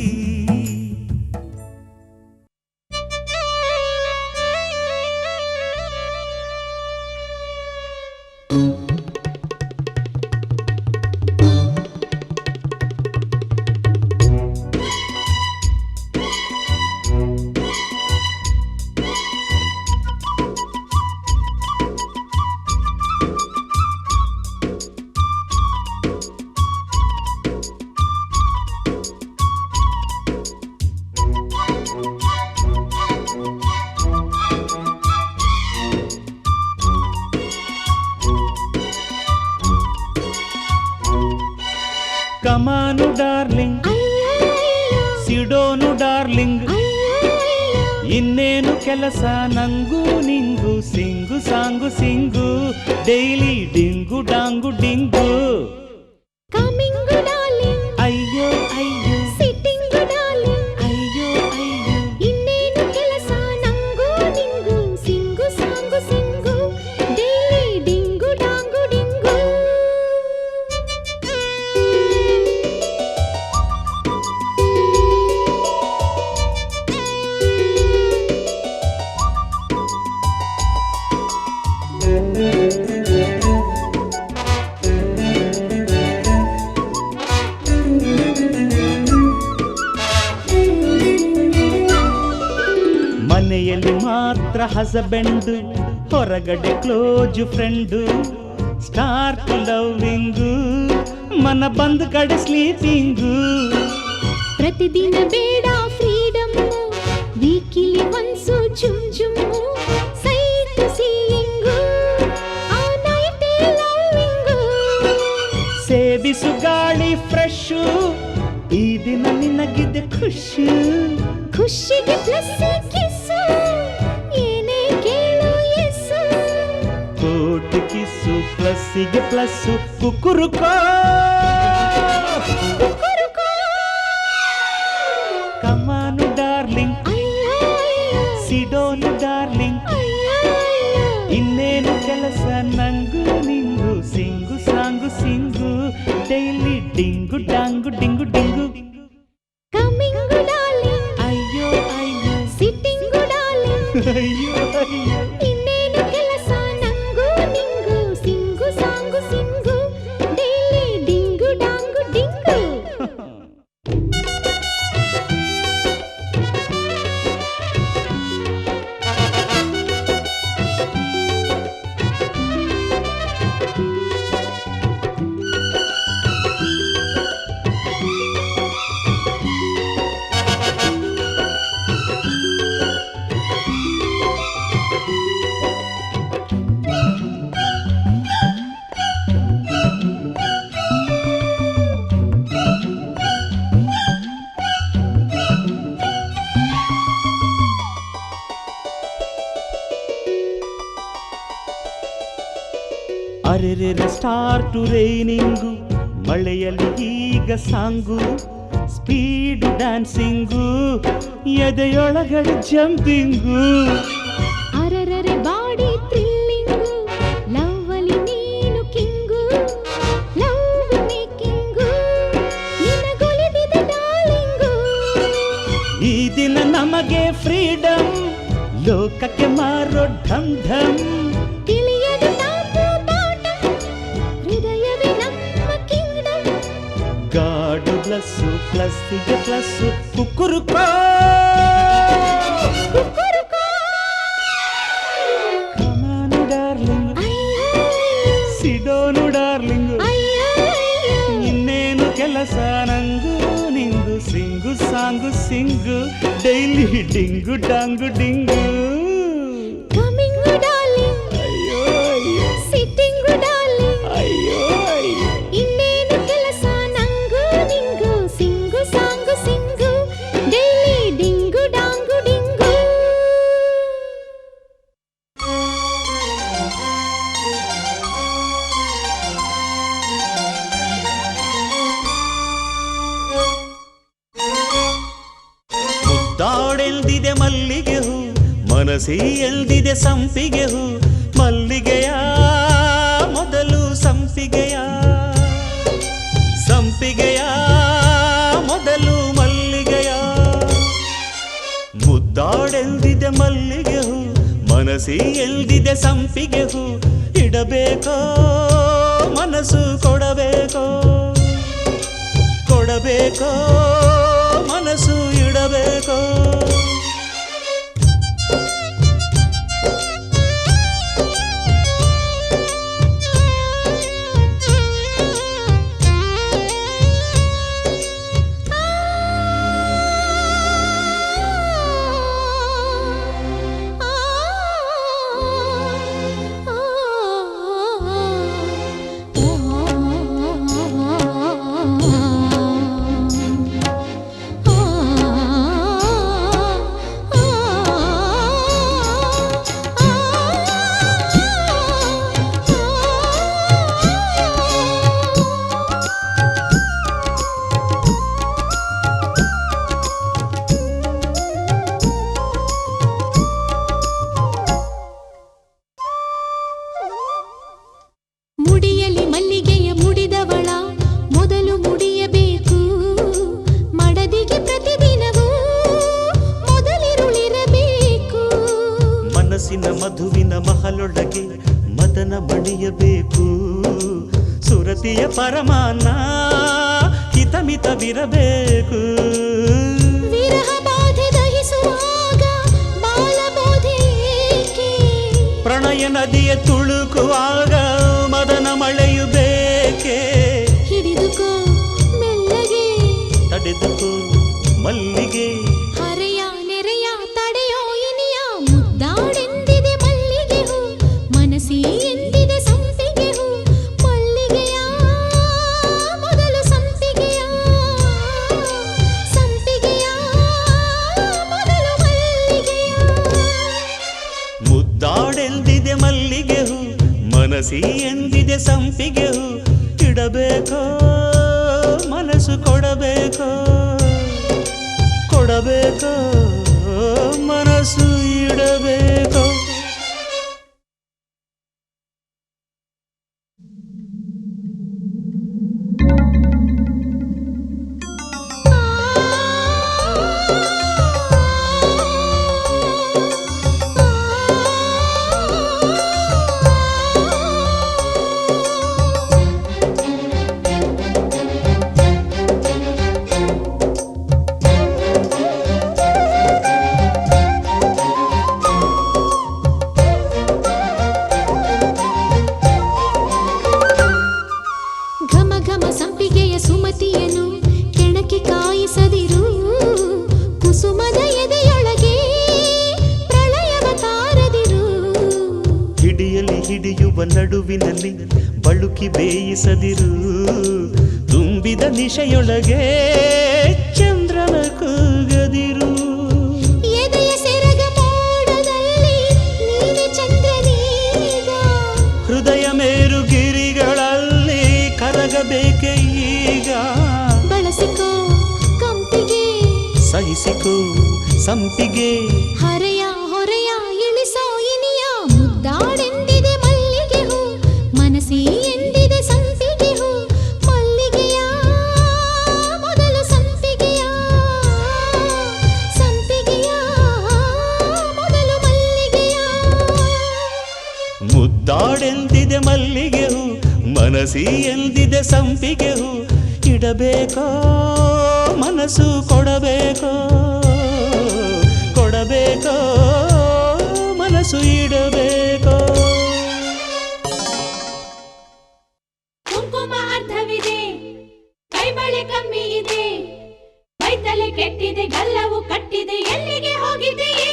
ಕೆಲಸ ನಂಗೂ ನಿಂಗು ಸಿಂಗು ಸಾಂಗು ಸಿಂಗು ಡೈಲಿ ಡಿಂಗು ಡಾಂಗು ಡಿಂಗು Coming darling, ಅಯ್ಯೋ ಅಯ್ಯೋ sitting darling, ಅಯ್ಯೋ ಅಯ್ಯೋ ಇನ್ನೇನು ಕೆಲಸ ನಂಗೂ ನಿಂಗೂ ಸಿಂಗು ಸಾಂಗು ಸಿಂಗು ಡೈಲಿ ಡಿಂಗು ಡಾಂಗು ಡಿಂಗು. ಮನೆಯಲ್ಲಿ ಮಾತ್ರ ಹಸಬೆಂಡು ಹೊರಗಡೆ ಕ್ಲೋಜ್ ಫ್ರೆಂಡು ಸ್ಟಾರ್ಟ್ ಲವ್ವಿಂಗು ಮನ ಬಂದ ಕಡೆ ಸ್ಲೀಪಿಂಗು ಪ್ರತಿದಿನ ಬೇಡ ಫ್ರೀಡಮ್ ವೀಕಿಲಿ ಒನ್ಸು ಜುಮ್ ಜುಮ್ಮು ಸೈಟ್ ಸೀಯಿಂಗು ಆ ನೈಟ್ ಲವ್ವಿಂಗು. ಸೇಬಿಸು ಗಾಳಿ ಫ್ರೆಶು ಈ ದಿನ ನಿನಗಿದೆ ಖುಷಿ ಖುಷಿಗೆ ಪ್ಲಸ್ ಕಿಸ್ಸು ಏನೇ ಕೇಳು ಎಸ್ಸು. ಕೋಟಿ ಕಿಸ್ಸು ಪ್ಲಸ್ಸಿಗೆ ಪ್ಲಸ್ಸು ಕುಕ್ಕುರುಕೋ ಕುಕ್ಕುರುಕೋ. ಕಮಾನು ಡಾರ್ಲಿಂಗ್ ಅಯ್ಯೋ ಅಯ್ಯೋ ಸಿಡೋನು ಡಾರ್ಲಿಂಗ್ ಅಯ್ಯೋ ಅಯ್ಯೋ. ಇನ್ನೇನು ಕೆಲಸ ನಂಗೂ ನಿಂಗು ಸಿಂಗು ಸಾಂಗು ಸಿಂಗು ಡೈಲಿ ಡಿಂಗು ಡಾಂಗು ಡಿಂಗು ಡಿಂಗು Coming darling, ಅಯ್ಯೋ ಅಯ್ಯೋ sitting darling, ಅಯ್ಯೋ ಅಯ್ಯೋ ಇನ್ನೇನು ಕೆಲಸ ನಂಗೂ ನಿಂಗೂ ಸಿಂಗು ಸಾಂಗು ಸಿಂಗು ಡೈಲಿ ಡಿಂಗು ಡಾಂಗು ಡಿಂಗು. ಅರೆರೆ ಸ್ಟಾರ್ಟು ರೈನಿಂಗು ಮಳೆಯಲ್ಲಿ ಈಗ ಸಾಂಗು ಸ್ಪೀಡು ಡ್ಯಾನ್ಸಿಂಗು ಎದೆಯೊಳಗಡೆ ಜಂಪಿಂಗು ಅರರರೆ ಬಾಡಿ ಥ್ರಿಲ್ಲಿಂಗು ಲವ್ವಲಿ ನೀನು ಕಿಂಗು ಲವ್ ಮೇಕಿಂಗು ನಿನಗೊಲಿದಿದೆ ಡಾರ್ಲಿಂಗು. ಈ ದಿನ ನಮಗೆ ಫ್ರೀಡಮ್ ಲೋಕಕ್ಕೆ ಮಾರೋ ಢಮ್ ಢಮ್ ತಿಳಿಯದು ತಾಪು ಬಾಟ ಹೃದಯವೇ ನಮ್ಮ ಕಿಂಗ್ಡಮ್. ಗಾಡು ಬ್ಲಸ್ಸು ಪ್ಲಸ್ಸಿಗೆ ಪ್ಲಸ್ಸು ಕುಕ್ಕುರುಕೋ ಕುಕ್ಕುರುಕೋ. ಕಮಾನು ಡಾರ್ಲಿಂಗ್ ಅಯ್ಯೋ ಅಯ್ಯೋ ಸಿಡೋನು ಡಾರ್ಲಿಂಗ್ ಅಯ್ಯೋ ಅಯ್ಯೋ. ಇನ್ನೇನು ಕೆಲಸ ನಂಗೂ ನಿಂಗು ಸಿಂಗು ಸಾಂಗು ಸಿಂಗು ಡೈಲಿ ಡಿಂಗು ಡಾಂಗು ಡಿಂಗು Coming darling, ಅಯ್ಯೋ ಅಯ್ಯೋ sitting darling, ಅಯ್ಯೋ ಅಯ್ಯೋ ಇನ್ನೇನು ಕೆಲಸ ನಂಗೂ ನಿಂಗೂ ಸಿಂಗು ಸಾಂಗು ಸಿಂಗು ಡೈಲಿ ಡಿಂಗು ಡಾಂಗು ಡಿಂಗು. ಮುದ್ದಾಡೆಲ್ದಿದೆ ಮಲ್ಲಿಗೆ ಹೂ ಮನಸಿ ಎಲ್ದಿದೆ ಸಂಪಿಗೆ ಹೂ ಮಲ್ಲಿಗೆಯ ಮೊದಲು ಸಂಪಿಗೆಯ ಸಂಪಿಗೆಯ ಮೊದಲು ಮಲ್ಲಿಗೆಯ ಮುದ್ದಾಡೆಲ್ದಿದೆ ಮಲ್ಲಿಗೆ ಹೂ ಮನಸಿ ಎಲ್ದಿದೆ ಸಂಪಿಗೆ ಹೂ ಇಡಬೇಕೋ ಮನಸ್ಸು ಕೊಡಬೇಕೋ ಕೊಡಬೇಕೋ ಮನಸ್ಸು ಇಡಬೇಕೋ ಮಹಲೊಳಗೆ ಮದನ ಮಣಿಯಬೇಕು ಸುರತಿಯ ಪರಮಾನ್ನ ಹಿತಮಿತವಿರಬೇಕು ವಿರಹ ಬಾಧೆ ದಹಿಸುವಾಗ ಬಾಲಬೋಧೆ ಏಕೆ? ಪ್ರಣಯ ನದಿಯ ತುಳುಕುವಾಗ ಮದನ ಮಳೆಯು ಬೇಕೆ ಹಿಡಿದುಕೋ ಮೆಲ್ಲಗೆ ತಡೆದುಕೋ ಮಲ್ಲಿಗೆ ಹರೆಯ ನೆರೆಯ ತಡೆಯೋ ಇನಿಯ ಮುದ್ದಾಡೆಂದಿದೆ ಮಲ್ಲಿಗೆ ಹೂ ಮನಸಿ ಎಂದಿದೆ ಸಂಪಿಗೆ ಹೂ ಮಲ್ಲಿಗೆಯ ಮೊದಲು ಸಂಪಿಗೆಯ ಸಂಪಿಗೆಯ ಮೊದಲು ಮಲ್ಲಿಗೆಯ ಮುದ್ದಾಡೆಂದಿದೆ ಮಲ್ಲಿಗೆ ಹೂ ಮನಸಿ ಎಂದಿದೆ ಸಂಪಿಗೆ ಹೂ ಇಡಬೇಕೋ ಮನಸ್ಸು ಕೊಡಬೇಕೋ ಕೊಡಬೇಕೋ ಮನಸ್ಸು ಇಡಬೇಕೋ ಘಮ ಘಮ ಸಂಪಿಗೆಯ ಸುಮತಿಯನು ಕೆಣಕಿ ಕಾಯಿಸದಿರು ಕುಸುಮದ ಎದೆಯೊಳಗೆ ಪ್ರಳಯವ ತಾರದಿರು ಹಿಡಿಯಲಿ ಹಿಡಿಯುವ ನಡುವಿನಲ್ಲಿ ಬಳುಕಿ ಬೇಯಿಸದಿರು ತುಂಬಿದ ನಿಶೆಯೊಳಗೆ ಚಂದ್ರನ ಕೂಗದಿರು ಎದೆಯ ಸೆರಗ ಮೋಡದಲ್ಲಿ ನೀನೆ ಚಂದ್ರನೀಗ ಹೃದಯ ಮೇರು ಗಿರಿಗಳಲ್ಲಿ ಕರಗಬೇಕೆ ಈಗ ಬಳಸಿಕೋ ಕಂಪಿಗೆ ಸಹಿಸಿಕೋ ಸಂಪಿಗೆ ಹರೆಯ ಹೊರೆಯ ಇಳಿಸೋ ಇನಿಯ ಮುದ್ದಾಡೆಂದಿದೆ ಮಲ್ಲಿಗೆ ಹೂ ಮನಸಿ ಎಂದಿದೆ ಸಂಪಿಗೆ ಹೂ ಮಲ್ಲಿಗೆಯ ಮೊದಲು ಸಂಪಿಗೆಯ ಸಂಪಿಗೆಯ ಮೊದಲು ಮಲ್ಲಿಗೆಯ ಮುದ್ದಾಡೆಂದಿದೆ ಮಲ್ಲಿಗೆ ಹೂ ಮನಸಿ ಎಂದಿದೆ ಸಂಪಿಗೆ ಹೂ ಇಡಬೇಕೋ ಮನಸ್ಸು ಕೊಡಬೇಕೋ ಕೊಡಬೇಕೋ ಮನಸ್ಸು ಇಡಬೇಕೋ ಕುಂಕುಮ ಅರ್ಧವಿದೆ ಕೈಬಳೆ ಕಮ್ಮಿ ಇದೆ ಮೈತಲೆ ಕೆಟ್ಟಿದೆ ಗಲ್ಲವು ಕಟ್ಟಿದೆ ಎಲ್ಲಿಗೆ ಹೋಗಿದೆಯೇ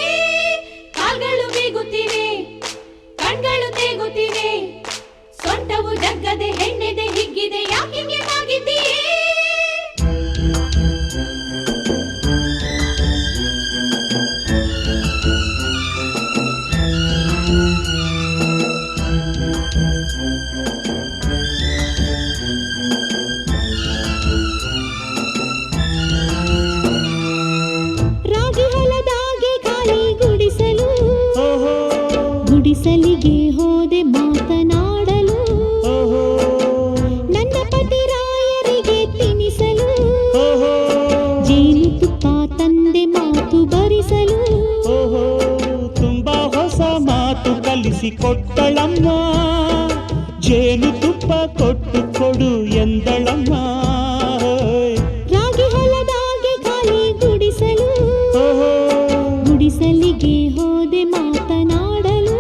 ಕಾಲ್ಗಳು ಬೀಗುತ್ತಿವೆ ಕಣ್ಗಳು ತೇಗುತ್ತಿವೆ ಸೊಂಟವು ಜಗ್ಗದೆ ಹೆಣ್ಣೆದೆ ಹಿಗ್ಗಿದೆ ಯಾಕಿಗೆ ಆಗಿದೆಯೇ ರಾಗಿ ಹೊಲದಾಗೆ ಖಾಲಿ ಗುಡಿಸಲು ಗುಡಿಸಲಿಗೆ ಹೋದೆ ಮಾತನಾಡಲು ನನ್ನ ಪತಿರಾಯರಿಗೆ ತಿನಿಸಲು ಜೇನುತುಪ್ಪ ತಂದೆ ಮಾತು ಬರಿಸಲು ತುಂಬಾ ಹೊಸ ಮಾತು ಕಲಿಸಿಕೊಟ್ಟಳಮ್ಮ ಜೇನುತುಪ್ಪ ಕೊಟ್ಟು ಕೊಡು ಎಂದಳಮ್ಮ ರಾಗಿ ಹೊಲದಾಗೆ ಖಾಲಿ ಗುಡಿಸಲು ಗುಡಿಸಲಿಗೆ ಹೋದೆ ಮಾತನಾಡಲು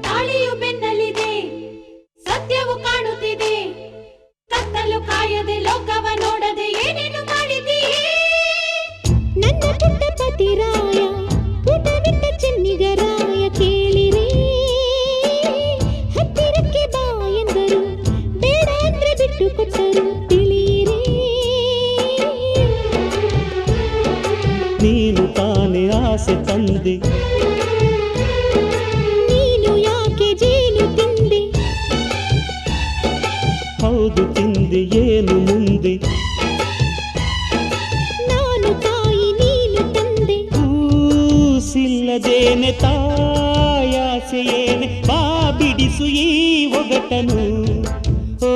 ತಾಳಿಯು ಬೆನ್ನಲಿದೆ ಸತ್ಯವು ಕಾಣುತ್ತಿದೆ ಕತ್ತಲು ಕಾಯದೆ ಲೋಕವ ನೋಡದೆ ಏನೇನು ಮಾಡಿದೀಯೇ ನನ್ನ ಪುಟ್ಟ ಪತಿರಾಯ ಪುಟವಿಟ್ಟ ಚೆನ್ನಿಗರಾಯ ಕೇಳಿರಿ ಹತ್ತಿರಕ್ಕೆ ಬಾ ಎಂದರು ಬೇಡ ಅಂದ್ರೆ ಬಿಟ್ಟು ಕೊಟ್ಟರು ತಿಳಿಯಿರಿ ನೀನು ತಾನೇ ಆಸೆ ತಂದೆ ನೀನು ಯಾಕೆ ಜೇನು ತಿಂದೆ ಹೌದು ತಿಂದೆ ಏನು ಮುಂದೆ ನಾನು ತಾಯಿ ನೀನು ತಂದೆ ತಿಳಿಸದೇನೆ ತಾಯಾಸೆಯೇನೆ ಬಾ ಬಿಡಿಸು ಈ ಒಗಟನು ಓ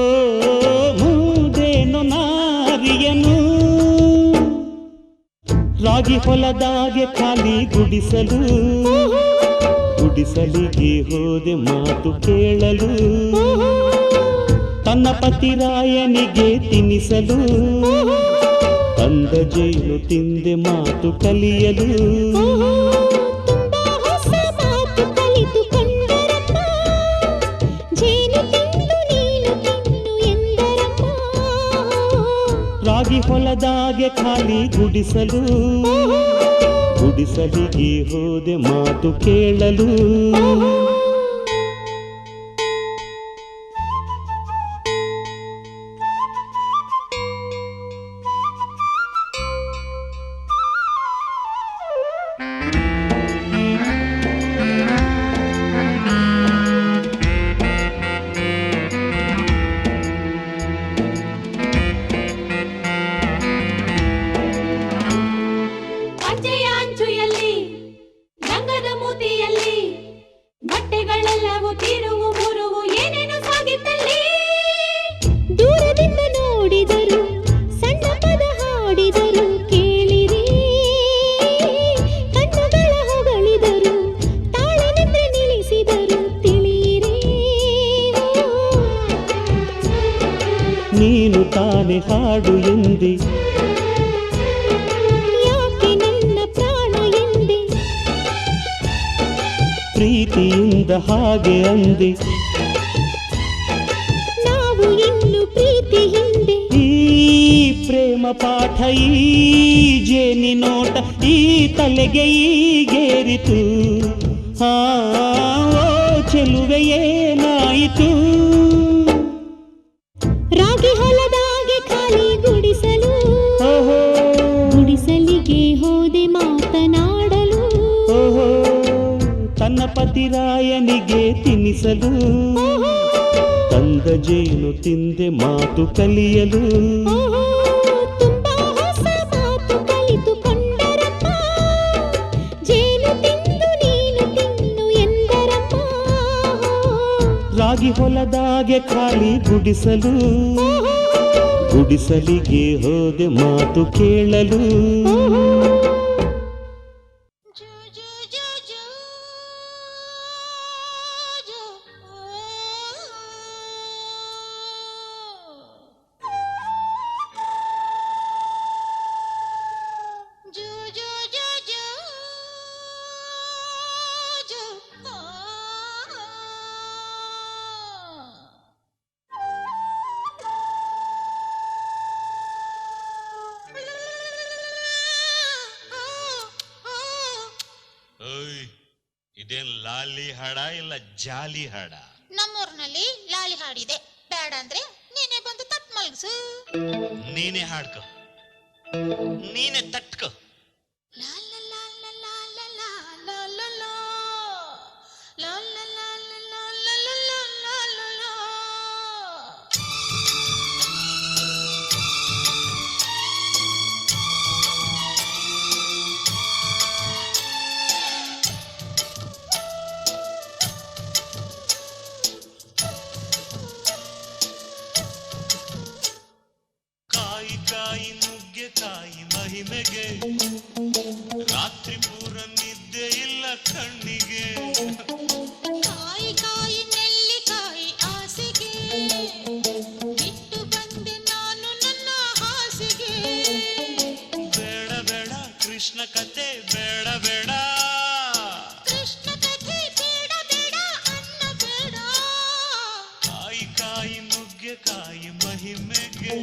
ಮೂದೇನು ನಾರಿಯನು ರಾಗಿ ಹೊಲದಾಗೆ ಖಾಲಿ ಗುಡಿಸಲು ಗುಡಿಸಲಿಗೆ ಹೋದೆ ಮಾತು ಕೇಳಲು ತನ್ನ ಪತಿರಾಯನಿಗೆ ತಿನ್ನಿಸಲು ಅಂದ ಜೇನು ತಿಂದೆ ಮಾತು ಕಲಿಯಲು ತುಂಬಾ ಹೊಸ ಮಾತು ಕಲಿತುಕೊಂಡರಮ್ಮ ಜೇನು ತಿಂದು ನೀನು ತಿನ್ನು ಎಂದರಮ್ಮ ರಾಗಿ ಹೊಲದಾಗೆ ಖಾಲಿ ಗುಡಿಸಲು ಗುಡಿಸಲಿಗೆ ಹೋದೆ ಮಾತು ಕೇಳಲು ಅಂಚೆಯ ಅಂಚುಯಲ್ಲಿ ಗಂಗದ ಮೂತಿಯಲ್ಲಿ ಬಟ್ಟೆಗಳೆಲ್ಲವೂ ತಿರುವು ಮುರುವು ಏನೇನು ಸಾಗಿತ್ತಲ್ಲಿ ದೂರದಿಂದ ನೋಡಿದರು ಸಣ್ಣ ಪದ ಹಾಡಿದರು ಕೇಳಿರಿ ಕಣ್ಣುಗಳ ಹೊಗಳಿದರು ತಾಳನಿಂದ ನಿಲ್ಲಿಸಿದರು ತಿಳಿಯಿರಿ ನೀನು ತಾನೆ ಹಾಡು ಎಂದೆ ಯಾಕೆ ನನ್ನ ಪ್ರಾಣ ಎಂದೆ ಪ್ರೀತಿಯಿಂದ ಹಾಗೆ ಅಂದೆ ನಾವು ಇನ್ನು ಪ್ರೀತಿ ಹಿಂದೆ ಈ ಪ್ರೇಮ ಪಾಠ ಈ ಜೇನಿ ನೋಟ ಈ ತಲೆಗೆ ಈಗೇರಿತು ಆ ಓ ಚೆಲುವೆ ಏನಾಯಿತು ರಾಗಿ ಹೊಲದಾಗೆ ಖಾಲಿ ಗುಡಿಸಲು ಓಹೋ ಗುಡಿಸಲಿಗೆ ಹೋದೆ ಮಾತನಾಡಲು ಓಹೋ ತನ್ನ ಪತಿರಾಯನಿಗೆ ತಿನ್ನಿಸಲು ತಂದ ಜೇನು ತಿಂದೆ ಮಾತು ಕಲಿಯಲು ತುಂಬಾ ಹೊಸ ಮಾತು ಕಲಿತುಕೊಂಡರಮ್ಮ ಜೇನು ತಿಂದು ನೀನು ತಿನ್ನು ಎಂದರಮ್ಮ ರಾಗಿ ಹೊಲದಾಗೆ ಖಾಲಿ ಗುಡಿಸಲು ಗುಡಿಸಲಿಗೆ ಹೋದೆ ಮಾತು ಕೇಳಲು ಇದೇನ್ ಲಾಲಿ ಹಾಡ ಇಲ್ಲ ಜಾಲಿ ಹಾಡ? ನಮ್ಮೂರ್ನಲ್ಲಿ ಲಾಲಿ ಹಾಡಿದೆ, ಬೇಡ ಅಂದ್ರೆ ನೀನೇ ಬಂದು ತಟ್ ಮಲ್ಗಸು. ನೀನೇ ಹಾಡ್ಕೊ, ನೀನೇ ತಟ್ಕೊ. ಕಾಯಿ ನುಗ್ಗೆಕಾಯಿ ಮಹಿಮೆಗೆ ರಾತ್ರಿ ಪೂರ ನಿದ್ದೆ ಇಲ್ಲ ಕಣ್ಣಿಗೆ. ಕಾಯಿ ಕಾಯಿ ನೆಲ್ಲಿಕಾಯಿ ಆಸೆಗೆ ಬಿಟ್ಟು ಬಂದೆ ನಾನು ನನ್ನ ಹಾಸಿಗೆ. ಬೇಡ ಬೇಡ ಕೃಷ್ಣ ಕತೆ ಬೇಡ ಬೇಡ, ಕೃಷ್ಣ ಕಥೆ ಬೇಡ ಬೇಡ ಅನ್ನ ಬೇಡ. ಕಾಯಿ ಕಾಯಿ ನುಗ್ಗೆಕಾಯಿ ಮಹಿಮೆಗೆ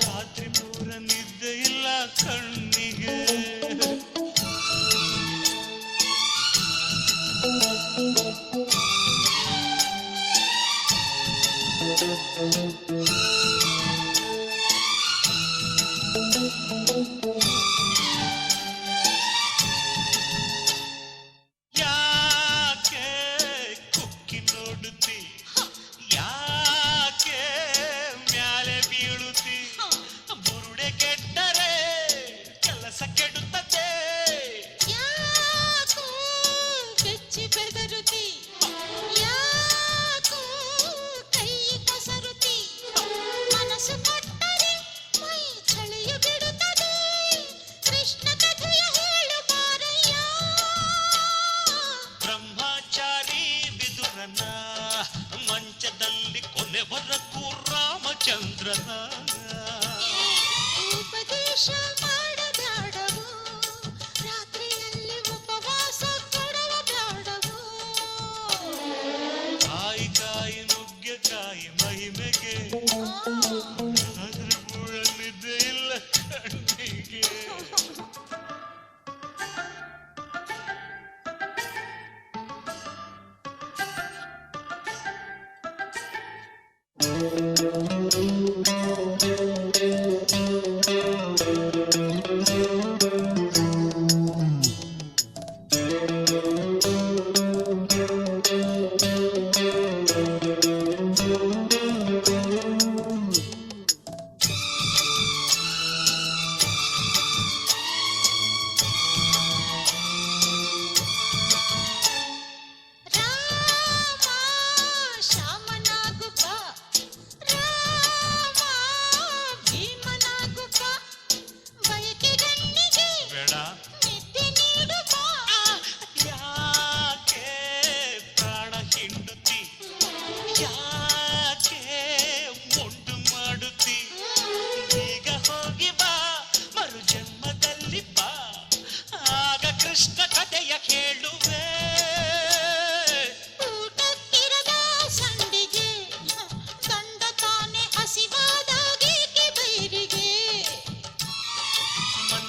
ರಾತ್ರಿ ಪೂರ ನಿದ್ದೆ ಇಲ್ಲ ಕಣ್ಣಿಗೆ. ಯಾಕೆ ಕುಕ್ಕಿ ನೋಡುತ್ತಿ, ಯಾಕೆ ಮ್ಯಾಲೆ ಬೀಳುತ್ತಿ, ಬುರುಡೆ ಕೆಟ್ಟರೆ ಕೆಲಸ ಕೆಡುತ್ತದೆ. ಯಾಕೋ ಚಂದ್ರನ ಉಪದೇಶ ಮಾಡಬ್ಯಾಡವು ರಾತ್ರಿಯಲ್ಲಿ ಉಪವಾಸ ಕೊಡವ ಬ್ಯಾಡವು ಕಾಯಿ ಕಾಯಿ ನುಗ್ಗೆಕಾಯಿ ಮಹಿಮೆಗೆ ಅದ್ರ ಬುಡಲಿದ್ದೆ ಇಲ್ಲ ಕಣ್ಣಿಗೆ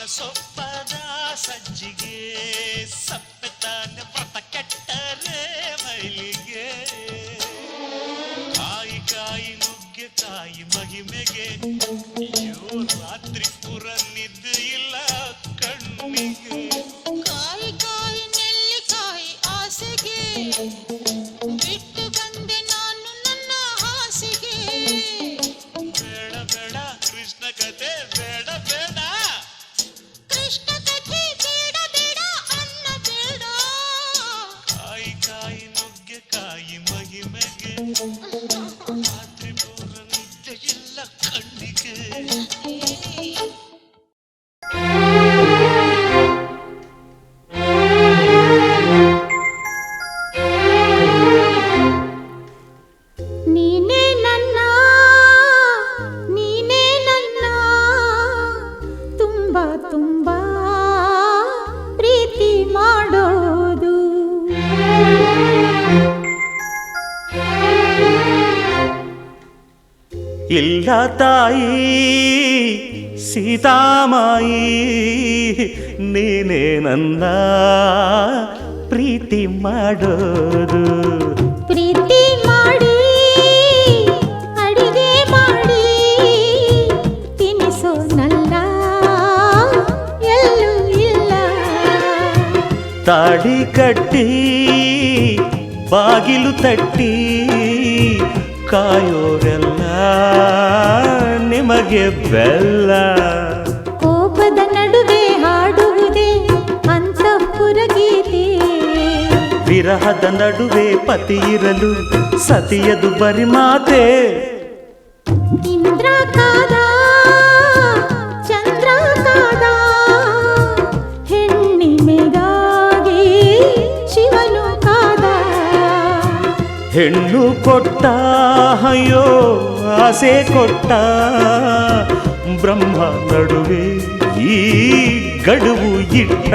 ಸೊಪ್ಪದ ಸಜ್ಜಿಗೆ ಸಪ್ಪೆತಾನೆ ವ್ರತ ಕೆಟ್ಟರೆ ಮೈಲಿಗೆ ಕಾಯಿ ಕಾಯಿ ನುಗ್ಗೆಕಾಯಿ ಮಹಿಮೆಗೆ ರಾತ್ರಿ ಪುರ ನಿದ್ದೆ ಇಲ್ಲ ಕಣ್ಣಿಗೆ ಕಾಯಿ ಕಾಯಿ ನೆಲ್ಲಿಕಾಯಿ ಆಸೆಗೆ ಬಿಟ್ಟು ಬಂದೆ ನಾನು ನನ್ನ ಹಾಸಿಗೆ ಬೇಡ ಬೇಡ ಕೃಷ್ಣ ಕತೆ ಬೇಡ ಬೇಡ ಕೃಷ್ಣ ಕಥೆ ಬೇಡ ಬೇಡ ಅನ್ನ ಬೇಡ ಕಾಯಿ ಕಾಯಿ ನುಗ್ಗೆಕಾಯಿ ಮಹಿಮೆಗೆ ರಾತ್ರಿ ಪೂರ ನಿದ್ದೆ ಇಲ್ಲ ಕಣ್ಣಿಗೆ ನೀನೇ ನನ್ನ ತುಂಬಾ ತುಂಬಾ ಪ್ರೀತಿ ಮಾಡೋದು ಇಲ್ಲ ತಾಯಿ ಸೀತಾಮಾಯಿ ನೀನೇ ನನ್ನ ಪ್ರೀತಿ ಮಾಡೋದು ಪ್ರೀತಿ ಮಾಡಿ ಅಡಿಗೆ ಮಾಡಿ ತಿನಿಸೋ ನಲ್ಲ ಎಲ್ಲೂ ಇಲ್ಲ ತಾಡಿ ಕಟ್ಟಿ ಬಾಗಿಲು ತಟ್ಟಿ ಕಾಯೋರೆಲ್ಲ ನಿಮಗೆ ಬೆಲ್ಲ ಕೋಪದ ನಡುವೆ ಹಾಡುವುದೇ ಅಂತಃಪುರ ಗೀತೆ ವಿರಹದ ನಡುವೆ ಪತಿ ಇರಲು ಸತಿಯದು ಬರಿ ಮಾತೆ ಇಂದ್ರ ಕಾದ ಚಂದ್ರ ಕಾದ ಹೆಣ್ಣಿಮೆಗಾಗಿ ಶಿವನು ಕಾದ ಹೆಣ್ಣು ಕೊಟ್ಟ ಅಯ್ಯೋ ಆಸೆ ಕೊಟ್ಟ ಬ್ರಹ್ಮ ನಡುವೆ ಈ ಗಡುವು ಇಟ್ಟ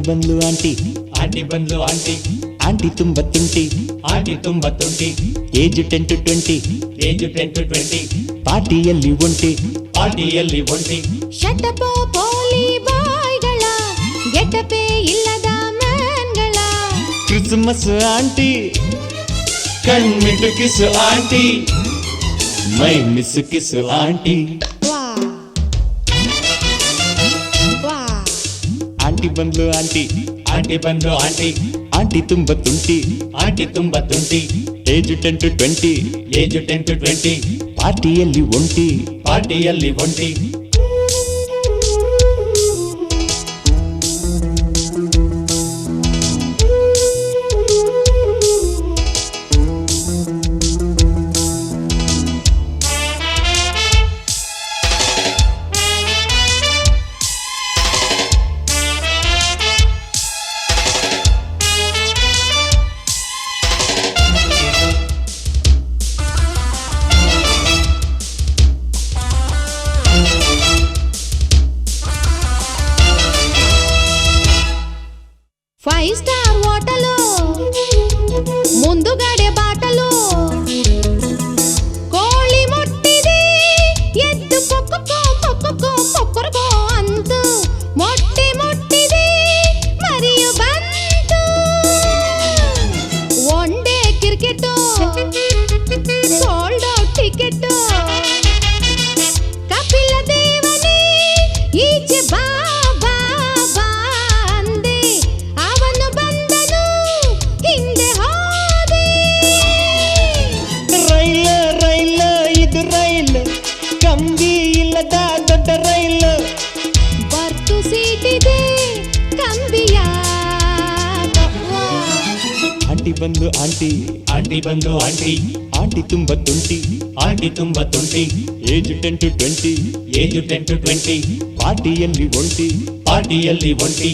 ಬಂದ್ಲು ಆಂಟಿ ಆಂಟಿ ಬಂದ್ಲು ಆಂಟಿ ಆಂಟಿ ತುಂಬ ತುಂಟಿ ಆಂಟಿ ತುಂಬಾ ತುಂಟಿ ಏಜ್ 10 to 20 ಏಜ್ 10 to 20 ಪಾರ್ಟಿಯಲ್ಲಿ ಒಂಟಿ ಪಾರ್ಟಿಯಲ್ಲಿ ಒಂಟಿ ಶಟಪ ಪೋಲಿ ಬಾಯ್ಗಳ ಗೆಟಪೆ ಇಲ್ಲದ ಮ್ಯಾನ್ಗಳ ಕ್ರಿಸ್ಮಸ್ ಆಂಟಿ ಕಣ್ಮಿಟ್ಟು ಕಿಸು ಆಂಟಿ ಮೈ ಮಿಸ್ ಕಿಸ್ ಆಂಟಿ ವಾ ವಾ ಆಂಟಿ ಬಂದ್ಲು ಆಂಟಿ ಆಂಟಿ ಬಂದ್ಲು ಆಂಟಿ ಆಂಟಿ ತುಂಬ ತುಂಟಿ ಆಂಟಿ ತುಂಬಾ ತುಂಟಿ ಏಜ್ 10 to 20 ಏಜ್ 10 to 20 ಪಾರ್ಟಿಯಲ್ಲಿ ಒಂಟಿ ಪಾರ್ಟಿಯಲ್ಲಿ ಒಂಟಿ ಫೈವ್ ಸ್ಟಾರ್ ಹೋಟಲು ಮುಂದುಗಡೆ ಬಾಟಲು ಕೋಳಿ ಮೊಟ್ಟಿದೆ ಎದ್ದು ಕೊಕ್ಕೋ ಕೊಕ್ಕೋ ಕೊಕ್ಕರ್ಗೋ ಅಂತು ಮೊಟ್ಟೆ ಮೊಟ್ಟಿದೆ ಮರಿಯು ಬಂತು one day cricket sold out ticket Kapila ದೇವನೇ ಈಚೆ ಬಾ ಬಾ ಬಾ ಅಂದೆ ಅವನು ಬಂದನು ಹಿಂದೆ ಹೋದೆ ರೈಲ ರೈಲ ಇದು ರೈಲ್ ಕಂಬಿ ಇಲ್ಲದ ದೊಡ್ಡ ರೈಲ್ ಬರ್ತು ಸೀಟಿದೆ ಕಂಬಿಯ ಆಂಟಿ ಬಂದು ಆಂಟಿ ಆಂಟಿ ಬಂದ್ಲು ಆಂಟಿ ಆಂಟಿ ತುಂಬ ತುಂಟಿ ಆಂಟಿ ತುಂಬಾ ತುಂಟಿ ಏಜ್ 10 to 20 ಏಜ್ 10 to 20 ಪಾರ್ಟಿಯಲ್ಲಿ ಒಂಟಿ ಪಾರ್ಟಿಯಲ್ಲಿ ಒಂಟಿ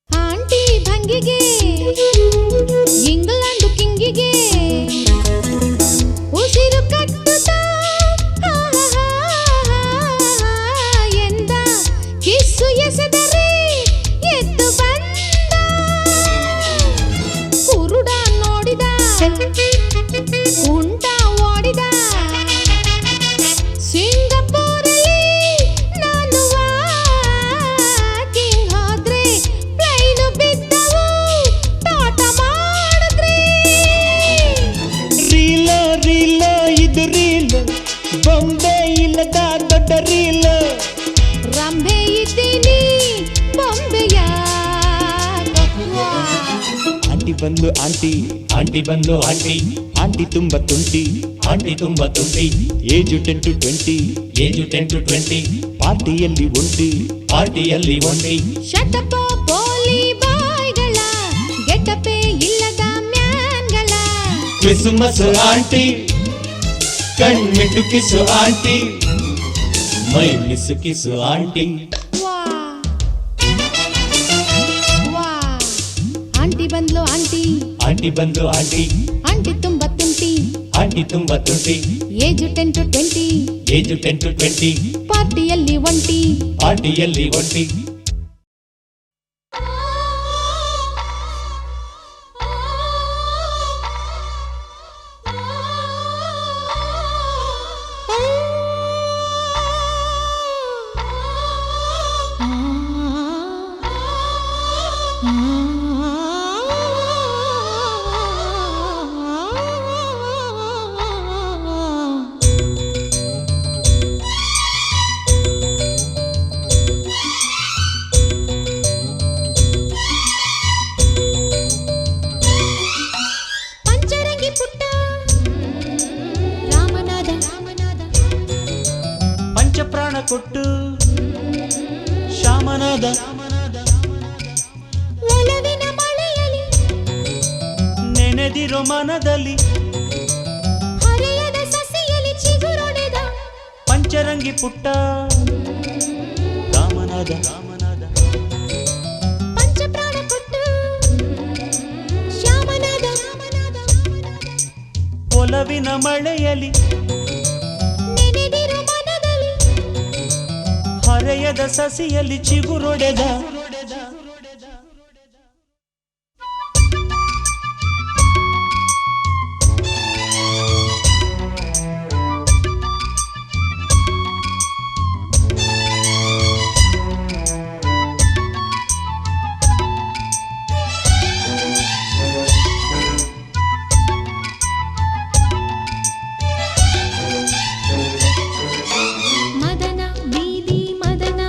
ಆಂಟಿ ಭಂಗಿಗೆ ಇಂಗ್ಲೆಂಡ್ ಕಿಂಗಿಗೆ ಉಸಿರು ಕಟ್ಟುತ್ತಾ ಎಂದ ಕಿಸ್ಸು ಎಸೆದರೆ ಎದ್ದು ಬಂದ ಕುರುಡ ನೋಡಿದ ಕುಂಟ ಓಡಿದ ಸಿಂಗಪೂರಲ್ಲಿ ನಾನು ವಾಕಿಂಗ್ ಹೋದ್ರೆ ಪ್ಲೈನು ಬಿದ್ದವು ತೋಟ ಮಾಡಿದ್ರಿ ರೀಲ ರೀಲ ಇದು ರೀಲ್ ಬೊಂಬೆ ಇಲ್ಲದ ದೊಡ್ಡ ರೀಲ್ ರಂಭೆ ಇದ್ದೀನಿ ಬೊಂಬೆಯ ಆಂಟಿ ಬಂದ್ಲು ಆಂಟಿ ಆಂಟಿ ಬಂದ್ಲು ಆಂಟಿ ಆಂಟಿ ತುಂಬ ತುಂಟಿ ಆಂಟಿ ತುಂಬಾ ತುಂಟಿ ಏಜ್ 10 to 20 ಏಜ್ 10 to 20 ಪಾರ್ಟಿಯಲ್ಲಿ ಒಂಟಿ ಪಾರ್ಟಿಯಲ್ಲಿ ಒಂಟಿ ಶಟಪ ಪೋಲಿ ಬಾಯ್ಗಳ ಗೆಟಪೆ ಇಲ್ಲದ ಮ್ಯಾನ್ಗಳ ಕ್ರಿಸ್ಮಸ್ ಆಂಟಿ ಕಣ್ಮಿಟ್ಟು ಕಿಸು ಆಂಟಿ ಮೈ ಮಿಸ್ ಕಿಸು ಆಂಟಿ ವಾ ವಾ ಆಂಟಿ ಬಂದ್ಲು ಆಂಟಿ ಆಂಟಿ ಬಂದ್ಲು ಆಂಟಿ ಆಂಟಿ ತುಂಬ ತುಂಟಿ ಆಂಟಿ ತುಂಬಾ ತುಂಟಿ ಏಜ್ 10 to 20 ಏಜ್ 10 to 20 ಪಾರ್ಟಿಯಲ್ಲಿ ಒಂಟಿ ಪಾರ್ಟಿಯಲ್ಲಿ ಒಂಟಿ ರಾಮನಾದ ಒಲವಿನ ಮಳೆಯಲಿ ನೆನೆದಿರೋ ಮನದಲ್ಲಿ ಹರೆಯದ ಸಸಿಯಲಿ ಚಿಗುರೊಡೆದ ಪಂಚರಂಗಿ ಪುಟ್ಟ ರಾಮನಾದ ರಾಮನಾದ ಪಂಚಪ್ರಾಣ ಕೊಟ್ಟು ಶ್ಯಾಮನಾದ ಒಲವಿನ ಮಳೆಯಲಿ ನೆನೆದಿರೋ ಮನದಲ್ಲಿ ಹರೆಯದ ಸಸಿಯಲ್ಲಿ ಚಿಗುರೊಡೆದ ಮದನ ಬೀದಿ ಮದನ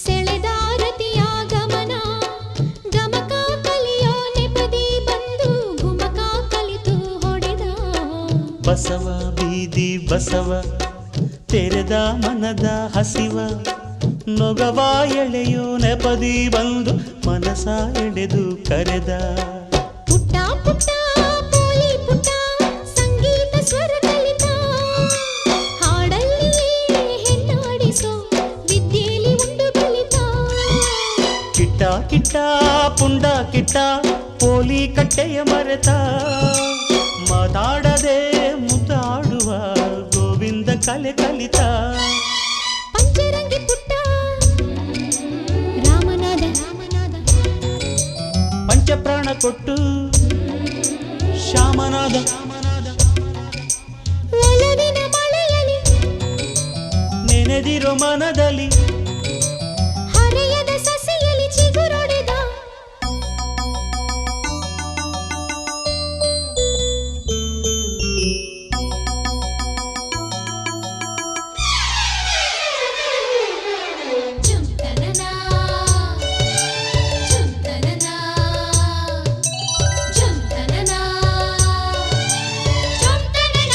ಸೆಳೆದಾರತಿಯ ಗಮನ ಗಮಕ ಕಲಿಯೋ ನೆಪದಿ ಬಂದು ಗುಮಕ ಕಲಿತು ಹೊಡೆದ ಬಸವ ಬೀದಿ ಬಸವ ತೆರೆದ ಮನದ ಹಸಿವ ನೊಗವ ಎಳೆಯೋ ನೆಪದಿ ಬಂದು ಮನಸ ಎಳೆದು ಕರೆದ ಪುಟ್ಟ ಪುಟ್ಟ ಪೋಲಿ ಪುಟ್ಟ ಸಂಗೀತ ಸ್ವರ ಕಲಿತ ಹಾಡಲ್ಲಿಯೇ ಹೆಣ್ಣಾಡಿಸೋ ವಿದ್ಯೆಯಲ್ಲಿ ಉಂಡು ಕಲಿತ ಕಿಟ್ಟ ಕಿಟ್ಟ ಪುಂಡ ಕಿಟ್ಟ ಪೋಲಿ ಕಟ್ಟೆಯ ಮರೆತ ಮಾತಾಡದೆ ಮುದ್ದಾಡುವ ಗೋವಿಂದ ಕಲೆ ಕಲಿತ ಪಂಚರಂಗಿ ಪುಟ್ಟ ರಾಮನಾದ ರಾಮನಾದ ಪಂಚಪ್ರಾಣ ಕೊಟ್ಟು ಶ್ಯಾಮನಾದ ಒಲವಿನ ಮಳೆಯಲಿ ನೆನೆದಿರೋ ಮನದಲ್ಲಿ ಹರೆಯದ ಸಸಿಯಲಿ ಚಿಗುರೊಡೆದ ಜುಂತನನಾ ಜುಂತನನಾ ಜುಂತನನಾ ಜುಂತನನಾ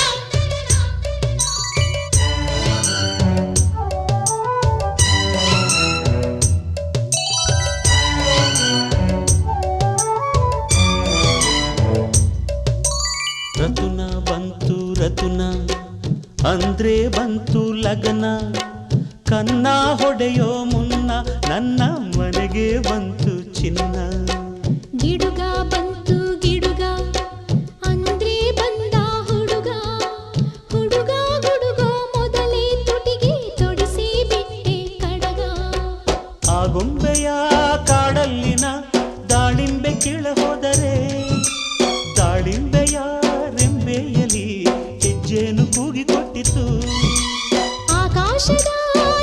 ರತುನ ಬಂತು ರತುನ ಅಂದ್ರೆ ಬಂತು ಲಗನ ಕನ್ನ ಹೊಡೆಯೋ ಮುನ್ನ ನನ್ನ ಮನೆಗೆ ಬಂತು ಚಿನ್ನ ಗಿಡುಗ ಬಂತು ಗಿಡುಗ ಅಂದ್ರೆ ಬಂದ ಹುಡುಗ ಹುಡುಗ ಹುಡುಗ ಮೊದಲೇ ತುಟಿಗೆ ತೊಡಿಸಿ ಬಿಟ್ಟೆ ಕಡಗ ಆ ಗೊಂಬೆಯ ಕಾಡಲ್ಲಿನ ದಾಳಿಂಬೆ ಕೀಳ ಹೋದರೆ ದಾಳಿಂಬೆಯ ರೆಂಬೆಯಲಿ ಹೆಜ್ಜೆನು ಕೂಗಿಕೊಟ್ಟಿತು ಆಕಾಶದ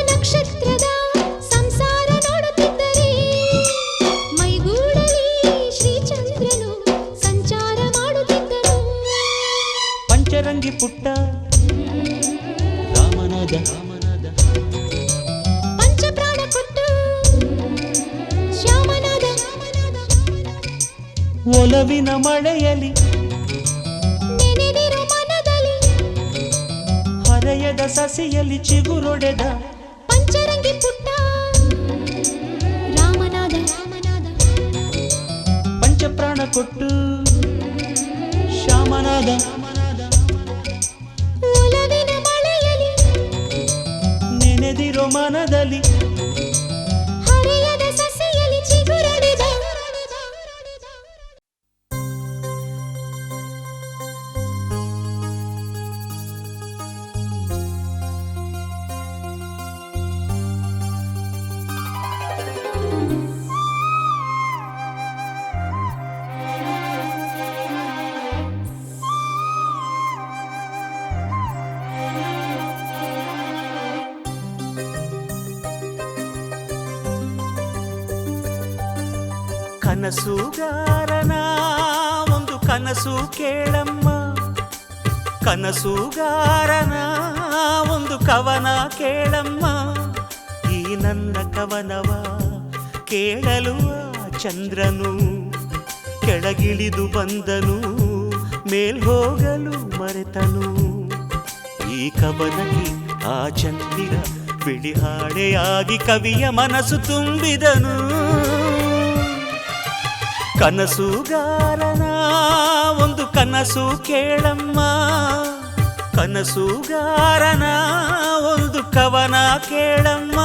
ನಕ್ಷತ್ರದ ಸಂಸಾರ ನೋಡುತ್ತಿದ್ದರೆ ಮೈಗೂಡಲಿ ಶ್ರೀಚಂದ್ರನು ಸಂಚಾರ ಮಾಡುತ್ತಿದ್ದನು ಪಂಚರಂಗಿ ಪುಟ್ಟ ರಾಮನಾದ ರಾಮನಾದ ಪಂಚಪ್ರಾಣ ಕೊಟ್ಟು ಶ್ಯಾಮನಾದ ಒಲವಿನ ಮಳೆಯಲಿ ನೆನೆದಿರೋ ಮನದಲ್ಲಿ ಹರೆಯದ ಸಸಿಯಲ್ಲಿ ಚಿಗುರೊಡೆದ ಪಂಚರಂಗಿ ಪುಟ್ಟ ರಾಮನಾದ ರಾಮನಾದ ಪಂಚಪ್ರಾಣ ಕೊಟ್ಟು ಶ್ಯಾಮನಾದ ಒಲವಿನ ಮಳೆಯಲಿ ನೆನೆದಿರೋ ಮನದಲ್ಲಿ ಹರೆಯದ ಸಸಿಯಲಿ ಚಿಗುರೊಡೆದ ಕನಸುಗಾರನ ಒಂದು ಕನಸು ಕೇಳಮ್ಮ ಕನಸುಗಾರನ ಒಂದು ಕವನ ಕೇಳಮ್ಮ ಈ ನನ್ನ ಕವನವ ಕೇಳಲು ಆ ಚಂದ್ರನು ಕೆಳಗಿಳಿದು ಬಂದನು ಮೇಲ್ ಹೋಗಲು ಮರೆತನು ಈ ಕವನಕ್ಕೆ ಆ ಚಂದಿರ ಬಿಳಿ ಹಾಡೆಯಾಗಿ ಕವಿಯ ಮನಸ್ಸು ತುಂಬಿದನು. ಕನಸುಗಾರನ ಒಂದು ಕನಸು ಕೇಳಮ್ಮ, ಕನಸುಗಾರನ ಒಂದು ಕವನ ಕೇಳಮ್ಮ.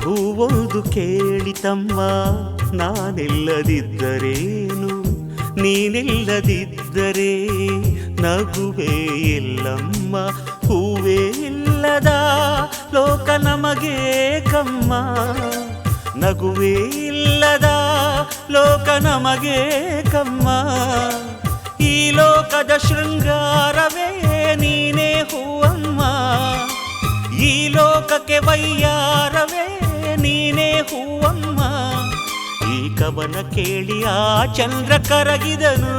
ಹೂವೊಂದು ಕೇಳಿತಮ್ಮ, ನಾನಿಲ್ಲದಿದ್ದರೇನು, ನೀನಿಲ್ಲದಿದ್ದರೆ ನಗುವೇ ಇಲ್ಲಮ್ಮ. ಹೂವೇ ಇಲ್ಲದ ಲೋಕ ನಮಗೆ ಕಮ್ಮ, ನಗುವೇ ಇಲ್ಲದ ಲೋಕ ನಮಗೆ ಕಮ್ಮ. ಈ ಲೋಕದ ಶೃಂಗಾರವೇ ನೀನೇ ಹೂವಮ್ಮ, ಈ ಲೋಕಕ್ಕೆ ವೈಯಾರವೇ ನೀನೇ ಹೂವಮ್ಮ. ಈ ಕವನ ಕೇಳಿ ಆ ಚಂದ್ರ ಕರಗಿದನು.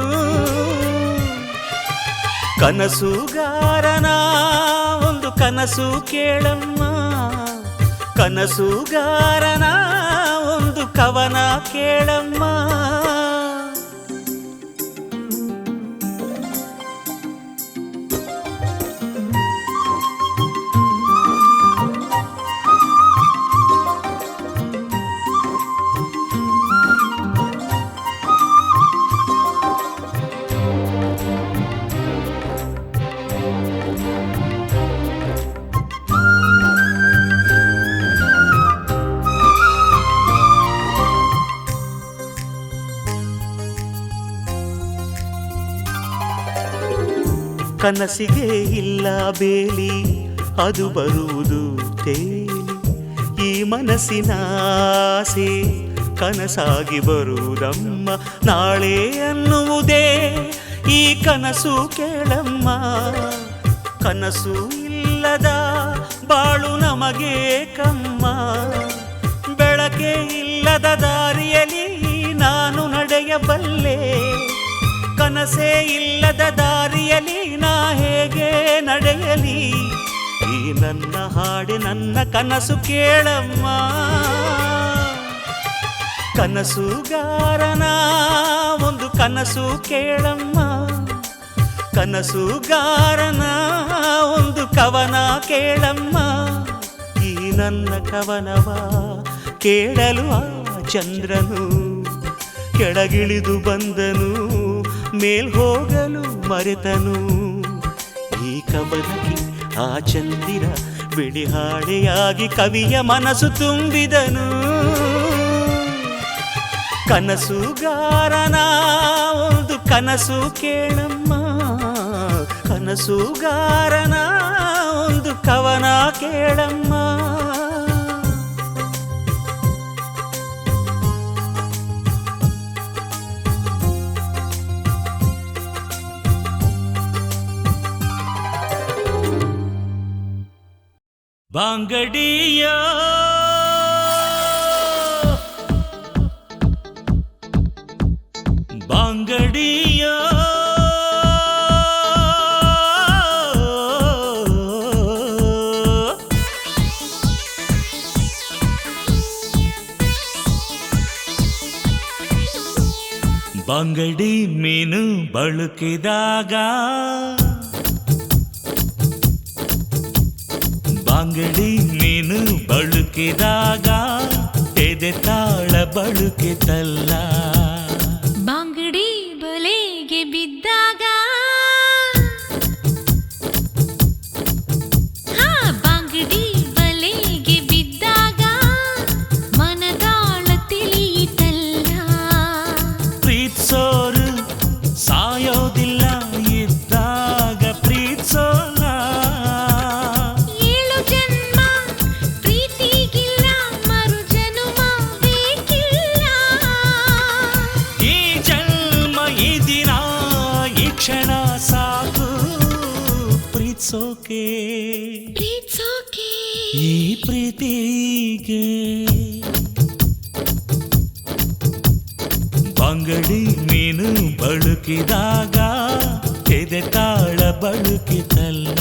ಕನಸುಗಾರನ ಒಂದು ಕನಸು ಕೇಳಮ್ಮ, ಕನಸುಗಾರನ ಒಂದು ಕವನ ಕೇಳಮ್ಮ. ಕನಸಿಗೆ ಇಲ್ಲ ಬೇಲಿ, ಅದು ಬರುವುದು ತೇಲಿ. ಈ ಮನಸ್ಸಿನ ಆಸೆ ಕನಸಾಗಿ ಬರುವುದಮ್ಮ. ನಾಳೆ ಅನ್ನುವುದೇ ಈ ಕನಸು ಕೇಳಮ್ಮ. ಕನಸು ಇಲ್ಲದ ಬಾಳು ನಮಗೆ ಕಮ್ಮ. ಬೆಳಕೆ ಇಲ್ಲದ ದಾರಿಯಲ್ಲಿ ನಾನು ನಡೆಯಬಲ್ಲೆ, ಕನಸೇ ಇಲ್ಲದ ದಾರಿಯಲ್ಲಿ ನಾ ಹೇಗೆ ನಡೆಯಲಿ. ಈ ನನ್ನ ಹಾಡೆ ನನ್ನ ಕನಸು ಕೇಳಮ್ಮ. ಕನಸುಗಾರನ ಒಂದು ಕನಸು ಕೇಳಮ್ಮ, ಕನಸುಗಾರನ ಒಂದು ಕವನ ಕೇಳಮ್ಮ. ಈ ನನ್ನ ಕವನವ ಕೇಳಲು ಆ ಚಂದ್ರನು ಕೆಳಗಿಳಿದು ಬಂದನು, ಮೇಲ್ ಹೋಗಲು ಮರೆತನು. ಈ ಕವನಕ್ಕೆ ಆ ಚಂದಿರ ಬಿಳಿ ಹಾಡೆಯಾಗಿ ಕವಿಯ ಮನಸ್ಸು ತುಂಬಿದನು. ಕನಸುಗಾರನ ಒಂದು ಕನಸು ಕೇಳಮ್ಮ, ಕನಸುಗಾರನ ಒಂದು ಕವನ ಕೇಳಮ್ಮ. ಬಾಂಗಡಿಯ ಬಾಂಗಡಿಯ ಬಾಂಗಡಿ ಮೀನು ಬಳುಕಿದಾಗ, ಬಾಂಗಡಿ ಮೀನು ಬಳುಕಿದಾಗ ಎದೆ ತಾಳ ಬಳುಕಿತಲ್ಲ. ಬಾಂಗಡಿ ಬಲೆಗೆ ಬಿದ್ದಾಗ, ಬಾಂಗಡಿ ಬಲೆಗೆ ಬಿದ್ದಾಗ ಮನದಾಳ ತಿಳಿಯಿತಲ್ಲ. ಪ್ರೀತ್ಸೋರು ಸಾಯೋದಿಲ್ಲ, ಇದ್ದಾಗ ಪ್ರೀತ್ಸೋಲ್ಲ. ಪ್ರೀತ್ಸೋಕೆ ಪ್ರೀತ್ಸೋಕೆ ಈ ಪ್ರೀತಿಗೆ ಬಂಗಡಿ ನೀನು ಬಳುಕಿದಾಗ ಎದೆ ತಾಳ ಬಳುಕಿತಲ್ಲ.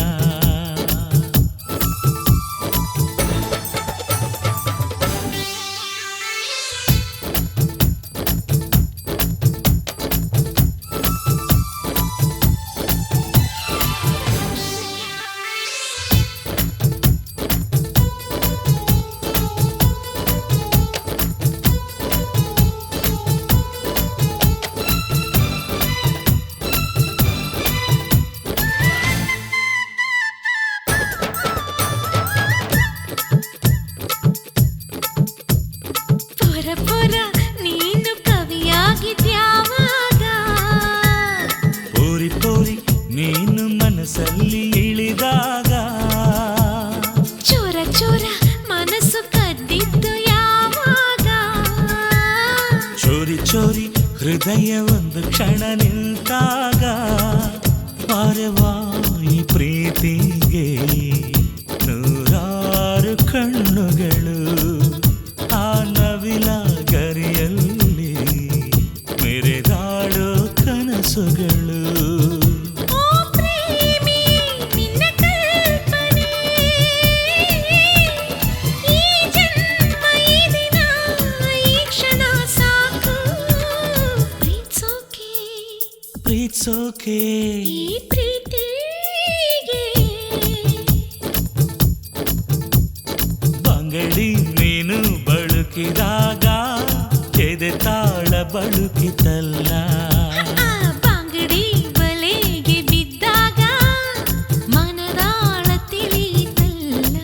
ನೀನು ಮನಸ್ಸಲ್ಲಿ ಇಳಿದಾಗ ಚೋರ ಚೋರ ಮನಸ್ಸು ಕದ್ದಿದ್ದು ಯಾವಾಗ ಚೋರಿ ಚೋರಿ ಹೃದಯ ಒಂದು ಕ್ಷಣ ನಿಂತಾಗ ಪಾರವಾಯಿ ಪ್ರೀತಿಗೆ ನೂರಾರು ಕಣ್ಣುಗಳು ಆ ನವಿಲ ಗರಿಯಲ್ಲಿ ಮೆರೆದಾಡೋ ಕನಸುಗಳು. ಪ್ರೀತ್ಸೋಕೆ ಈ ಪ್ರೀತಿಗೆ ಬಂಗಡಿ ನೀನು ಬಳುಕಿದಾಗ ಎದೆ ತಾಳ ಬಳುಕಿತಲ್ಲ. ಬಂಗಡಿ ಬಲೆಗೆ ಬಿದ್ದಾಗ ಮನದಾಳ ತಿಳಿಯಿತಲ್ಲ.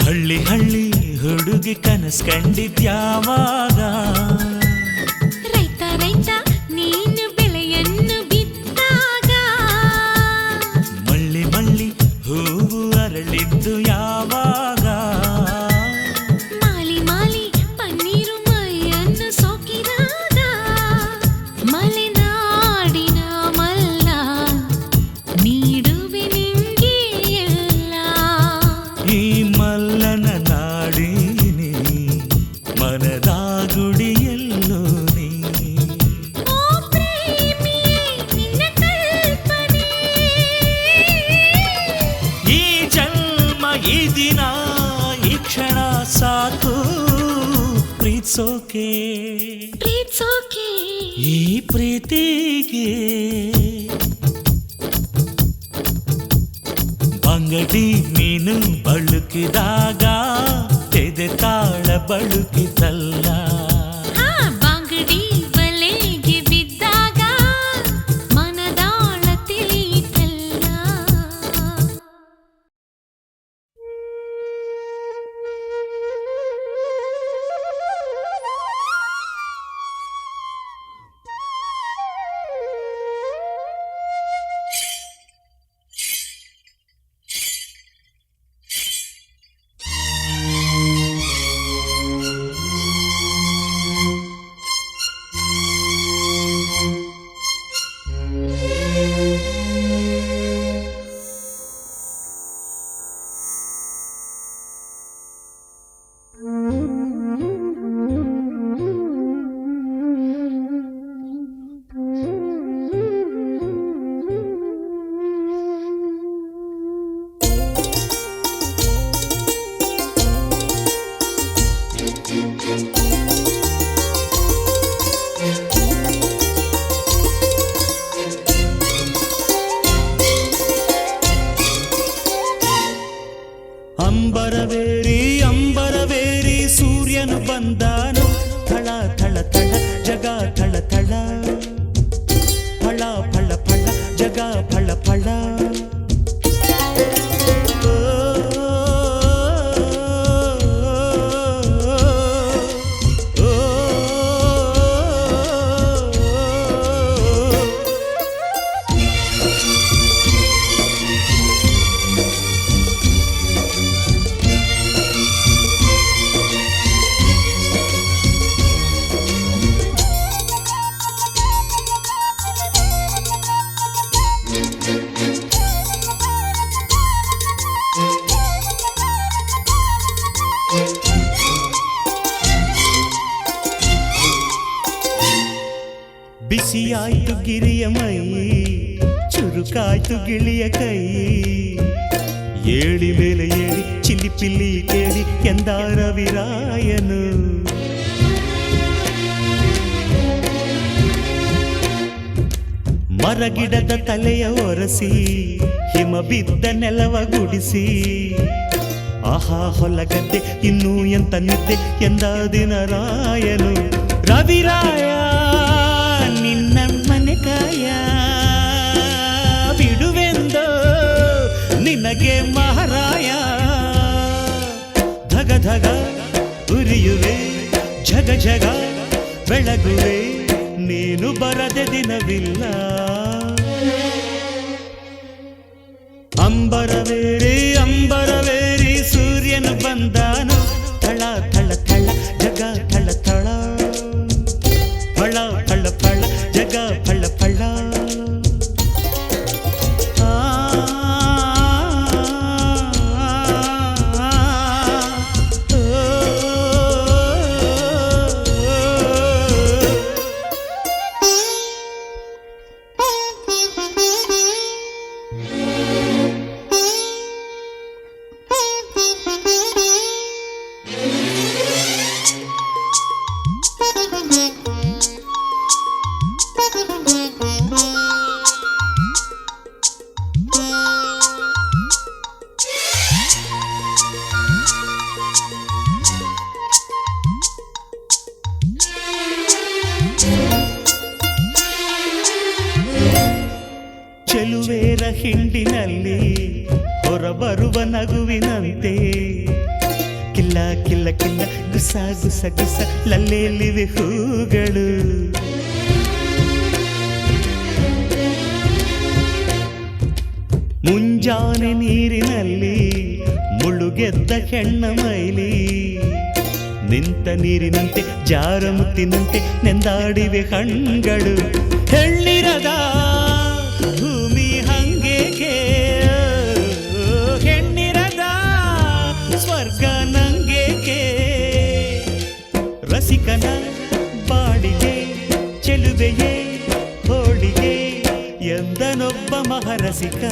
ಹಳ್ಳಿ ಹಳ್ಳಿ ಹುಡುಗಿ ಕನಸು ಕಂಡಿದ್ಯಾವಾಗ ರೈತ ರೈತ ನೀನು ಬೆಳೆಯನ್ನು ಬಿತ್ತಾಗ ಮಳ್ಳಿ ಮಳ್ಳಿ ಹೂವು ಅರಳಿದ್ದು ಯಾವಾಗ ಮಾಲಿ ಮಾಲಿ ಪನ್ನೀರು ಮೈಯನ್ನು ಸೋಕಿದಾಗ ಮಲೆನಾಡಿನ ಮಲ್ಲ ನೀಡುವೆ ನಿಂಗೆ ಎಲ್ಲ. ಈ ಮಲ್ಲನ ನಾಡಿನಿ ಮನದ ಗುಡಿಯಲ್ಲೋ ನೀ. ಓ ಪ್ರೇಮಿಯೇ ನಿನ್ನ ಕಲ್ಪನೆ ಈ ಜನ್ಮ ಈ ದಿನ ಈ ಕ್ಷಣ ಸಾಕು ಪ್ರೀತ್ಸೋಕೆ ಪ್ರೀತ್ಸೋಕೆ ಈ ಪ್ರೀತಿಗೆ. ಬಂಗಡಿ ನೀನು ಬಳುಕಿದಾಗ ಎದೆ ತಾಳ ಬಳುಕಿತಲ್ಲ. ಬಂಗಡಿ ಬಲೆಗೆ ಬಿದ್ದಾಗ ಮನದಾಳ ತಿಳಿಯಿತಲ್ಲ. ಅಂಬರವೇರಿ ಅಂಬರವೇರಿ ಬಿಸಿಯಾಯ್ತು ಗಿರಿಯ ಮೈ, ಚುರುಕಾಯ್ತು ಗಿಳಿಯ ಕೈ. ಏಳಿ ಮೇಲೆ ಏಳಿ ಚಿಲಿಪಿಲಿ ಕೇಳಿ ಎಂದ ರವಿರಾಯನು. ಮರಗಿಡದ ತಲೆಯ ಒರೆಸಿ ಹಿಮ ಬಿದ್ದ ನೆಲವ ಗುಡಿಸಿ, ಆಹಾ ಹೊಲಗದ್ದೆ ಇನ್ನೂ ಎಂತ ನಿದ್ದೆ ಎಂದ ದಿನರಾಯನು. ರವಿರಾಯ ನಿನ್ನ ಮನೆ ಕಾಯ ಬಿಡುವೆಂದೋ ನಿನಗೆ ಮಹಾರಾಯ. ಧಗ ಧಗ ಉರಿಯುವೆ ಝಗ ಝಗ ಬೆಳಗುವೆ, ನೀನು ಬರದೆ ದಿನವಿಲ್ಲ. ಅಂಬರವೇರಿ ಅಂಬರವೇರಿ ಸೂರ್ಯನು ಬಂದಾನು. ಥಳ ಥಳ ಥಳ ಜಗ ಥಳ ಥಳ, ಫಳ ಫಳ ಫಳ ಜಗ ಫಳ ಫಳ. ಚೆಲುವೇರ ಹಿಂಡಿನಲ್ಲಿ ಹೊರಬರುವ ನಗುವಿನಂತೆ, ಕಿಲ್ಲ ಕಿಲ್ಲ ಕಿಲ್ಲ ಗುಸ ಗುಸ ಗುಸ ಲಲ್ಲೆಯಲ್ಲಿವೆ ಹೂಗಳು. ಮುಂಜಾನೆ ನೀರಿನಲ್ಲಿ ಮುಳುಗೆದ್ದ ಹೆಣ್ಣ ಮೈಲಿ, ನಿಂತ ನೀರಿನಂತೆ ಜಾರ ಮುತ್ತಿನಂತೆ ನೆಂದಾಡಿವೆ ಕಣ್ಗಳು. ಹೆಣ್ಣಿರದ ಭೂಮಿ ಹಂಗೇಕೆ, ಹೆಣ್ಣಿರದ ಸ್ವರ್ಗ ನಂಗೇಕೆ. ರಸಿಕನ ಬಾಡಿಗೆ ಚೆಲುವೆಯೇ ಹೋಳಿಗೆ ಎಂದನೊಬ್ಬ ಮಹರಸಿಕ.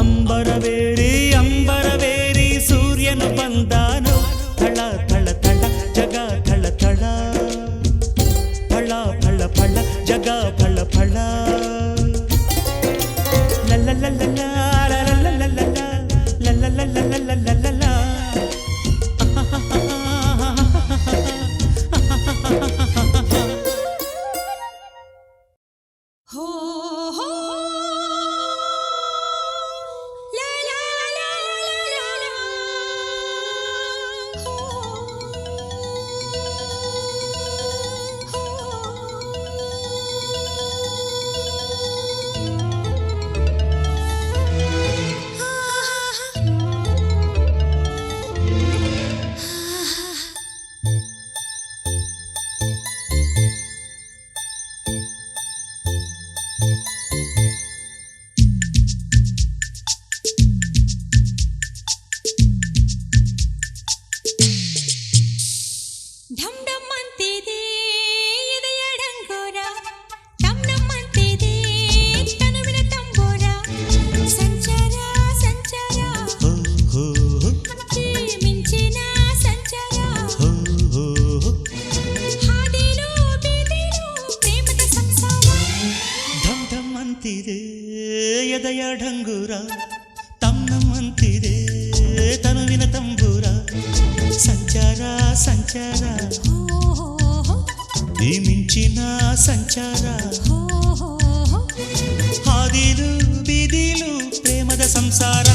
ಅಂಬರವೇರಿ ಅಂಬರವೇರಿ ಸೂರ್ಯನು ಬಂದಾನು. ಥಳ ಥಳ ಥಳ ಜಗ ಥಳ ಥಳ, ಫಳ ಫಳ ಫಳ ಜಗ ಫಳ ಫಳ. ಲಲ್ಲ ಲಲ್ಲ ಲಲ್ಲ ಲಲ್ಲ ಲಲ್ಲ ಲಲ್ಲ ಲಲ್ಲ. ಎದೆಯ ಢಂಗೂರ ತಮ್ಮಂತಿದೆ ತನುವಿನ ತಂಬೂರ. ಸಂಚಾರ ಸಂಚಾರ ಈ ಮಿಂಚಿನ ಸಂಚಾರ, ಹಾದಿಲು ಬೀದಿಲು ಪ್ರೇಮದ ಸಂಸಾರ.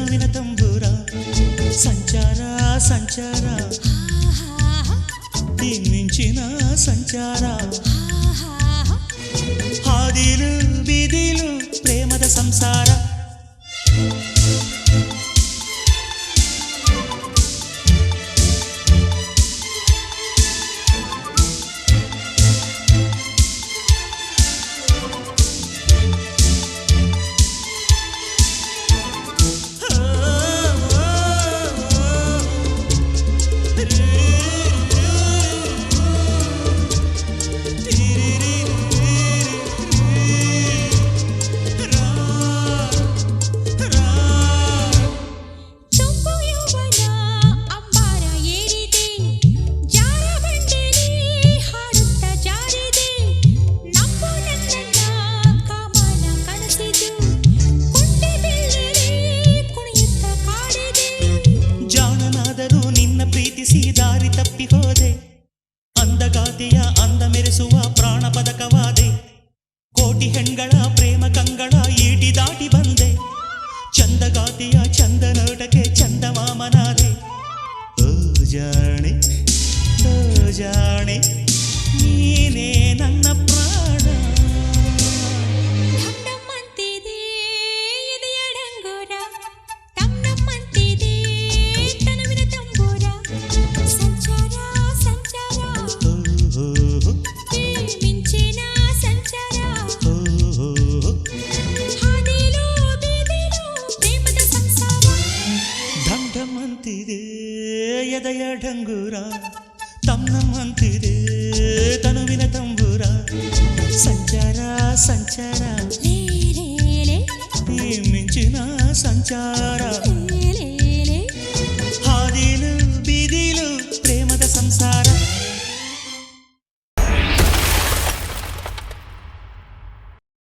ತನುವಿನ ತಂಬೂರ ಸಂಚಾರ ಸಂಚಾರ ಈ ಮಿಂಚಿನ ಸಂಚಾರ ಹಾದಿಲು ಬೀದಿಲು ಪ್ರೇಮದ ಸಂಸಾರ ದಾರಿ ತಪ್ಪಿ ಹೋದೆ ಅಂದಗಾತಿಯ ಅಂದ ಮೆರೆಸುವ ಪ್ರಾಣ ಪದಕವಾದೆ ಕೋಟಿ ಹೆಣ್ಗಳ ಪ್ರೇಮ ಕಂಗಳ ಈಟಿ ದಾಟಿ ಬಂದೆ ಚಂದಗಾತಿಯ ಚಂದ ನೋಟಕ್ಕೆ ಚಂದ ಮಾಮನಾದೆ ಓ ಜಾಣೆ ನೀನೇ ನನ್ನ ಪ್ರಾಣ ಎದೆಯ ಢಂಗೂರ ತಮ್ಮನಮ್ಮಂತಿದೆ ತನುವಿನ ತಂಬೂರ ಸಂಚಾರ ಸಂಚಾರ ಈ ಮಿಂಚಿನ ಸಂಚಾರ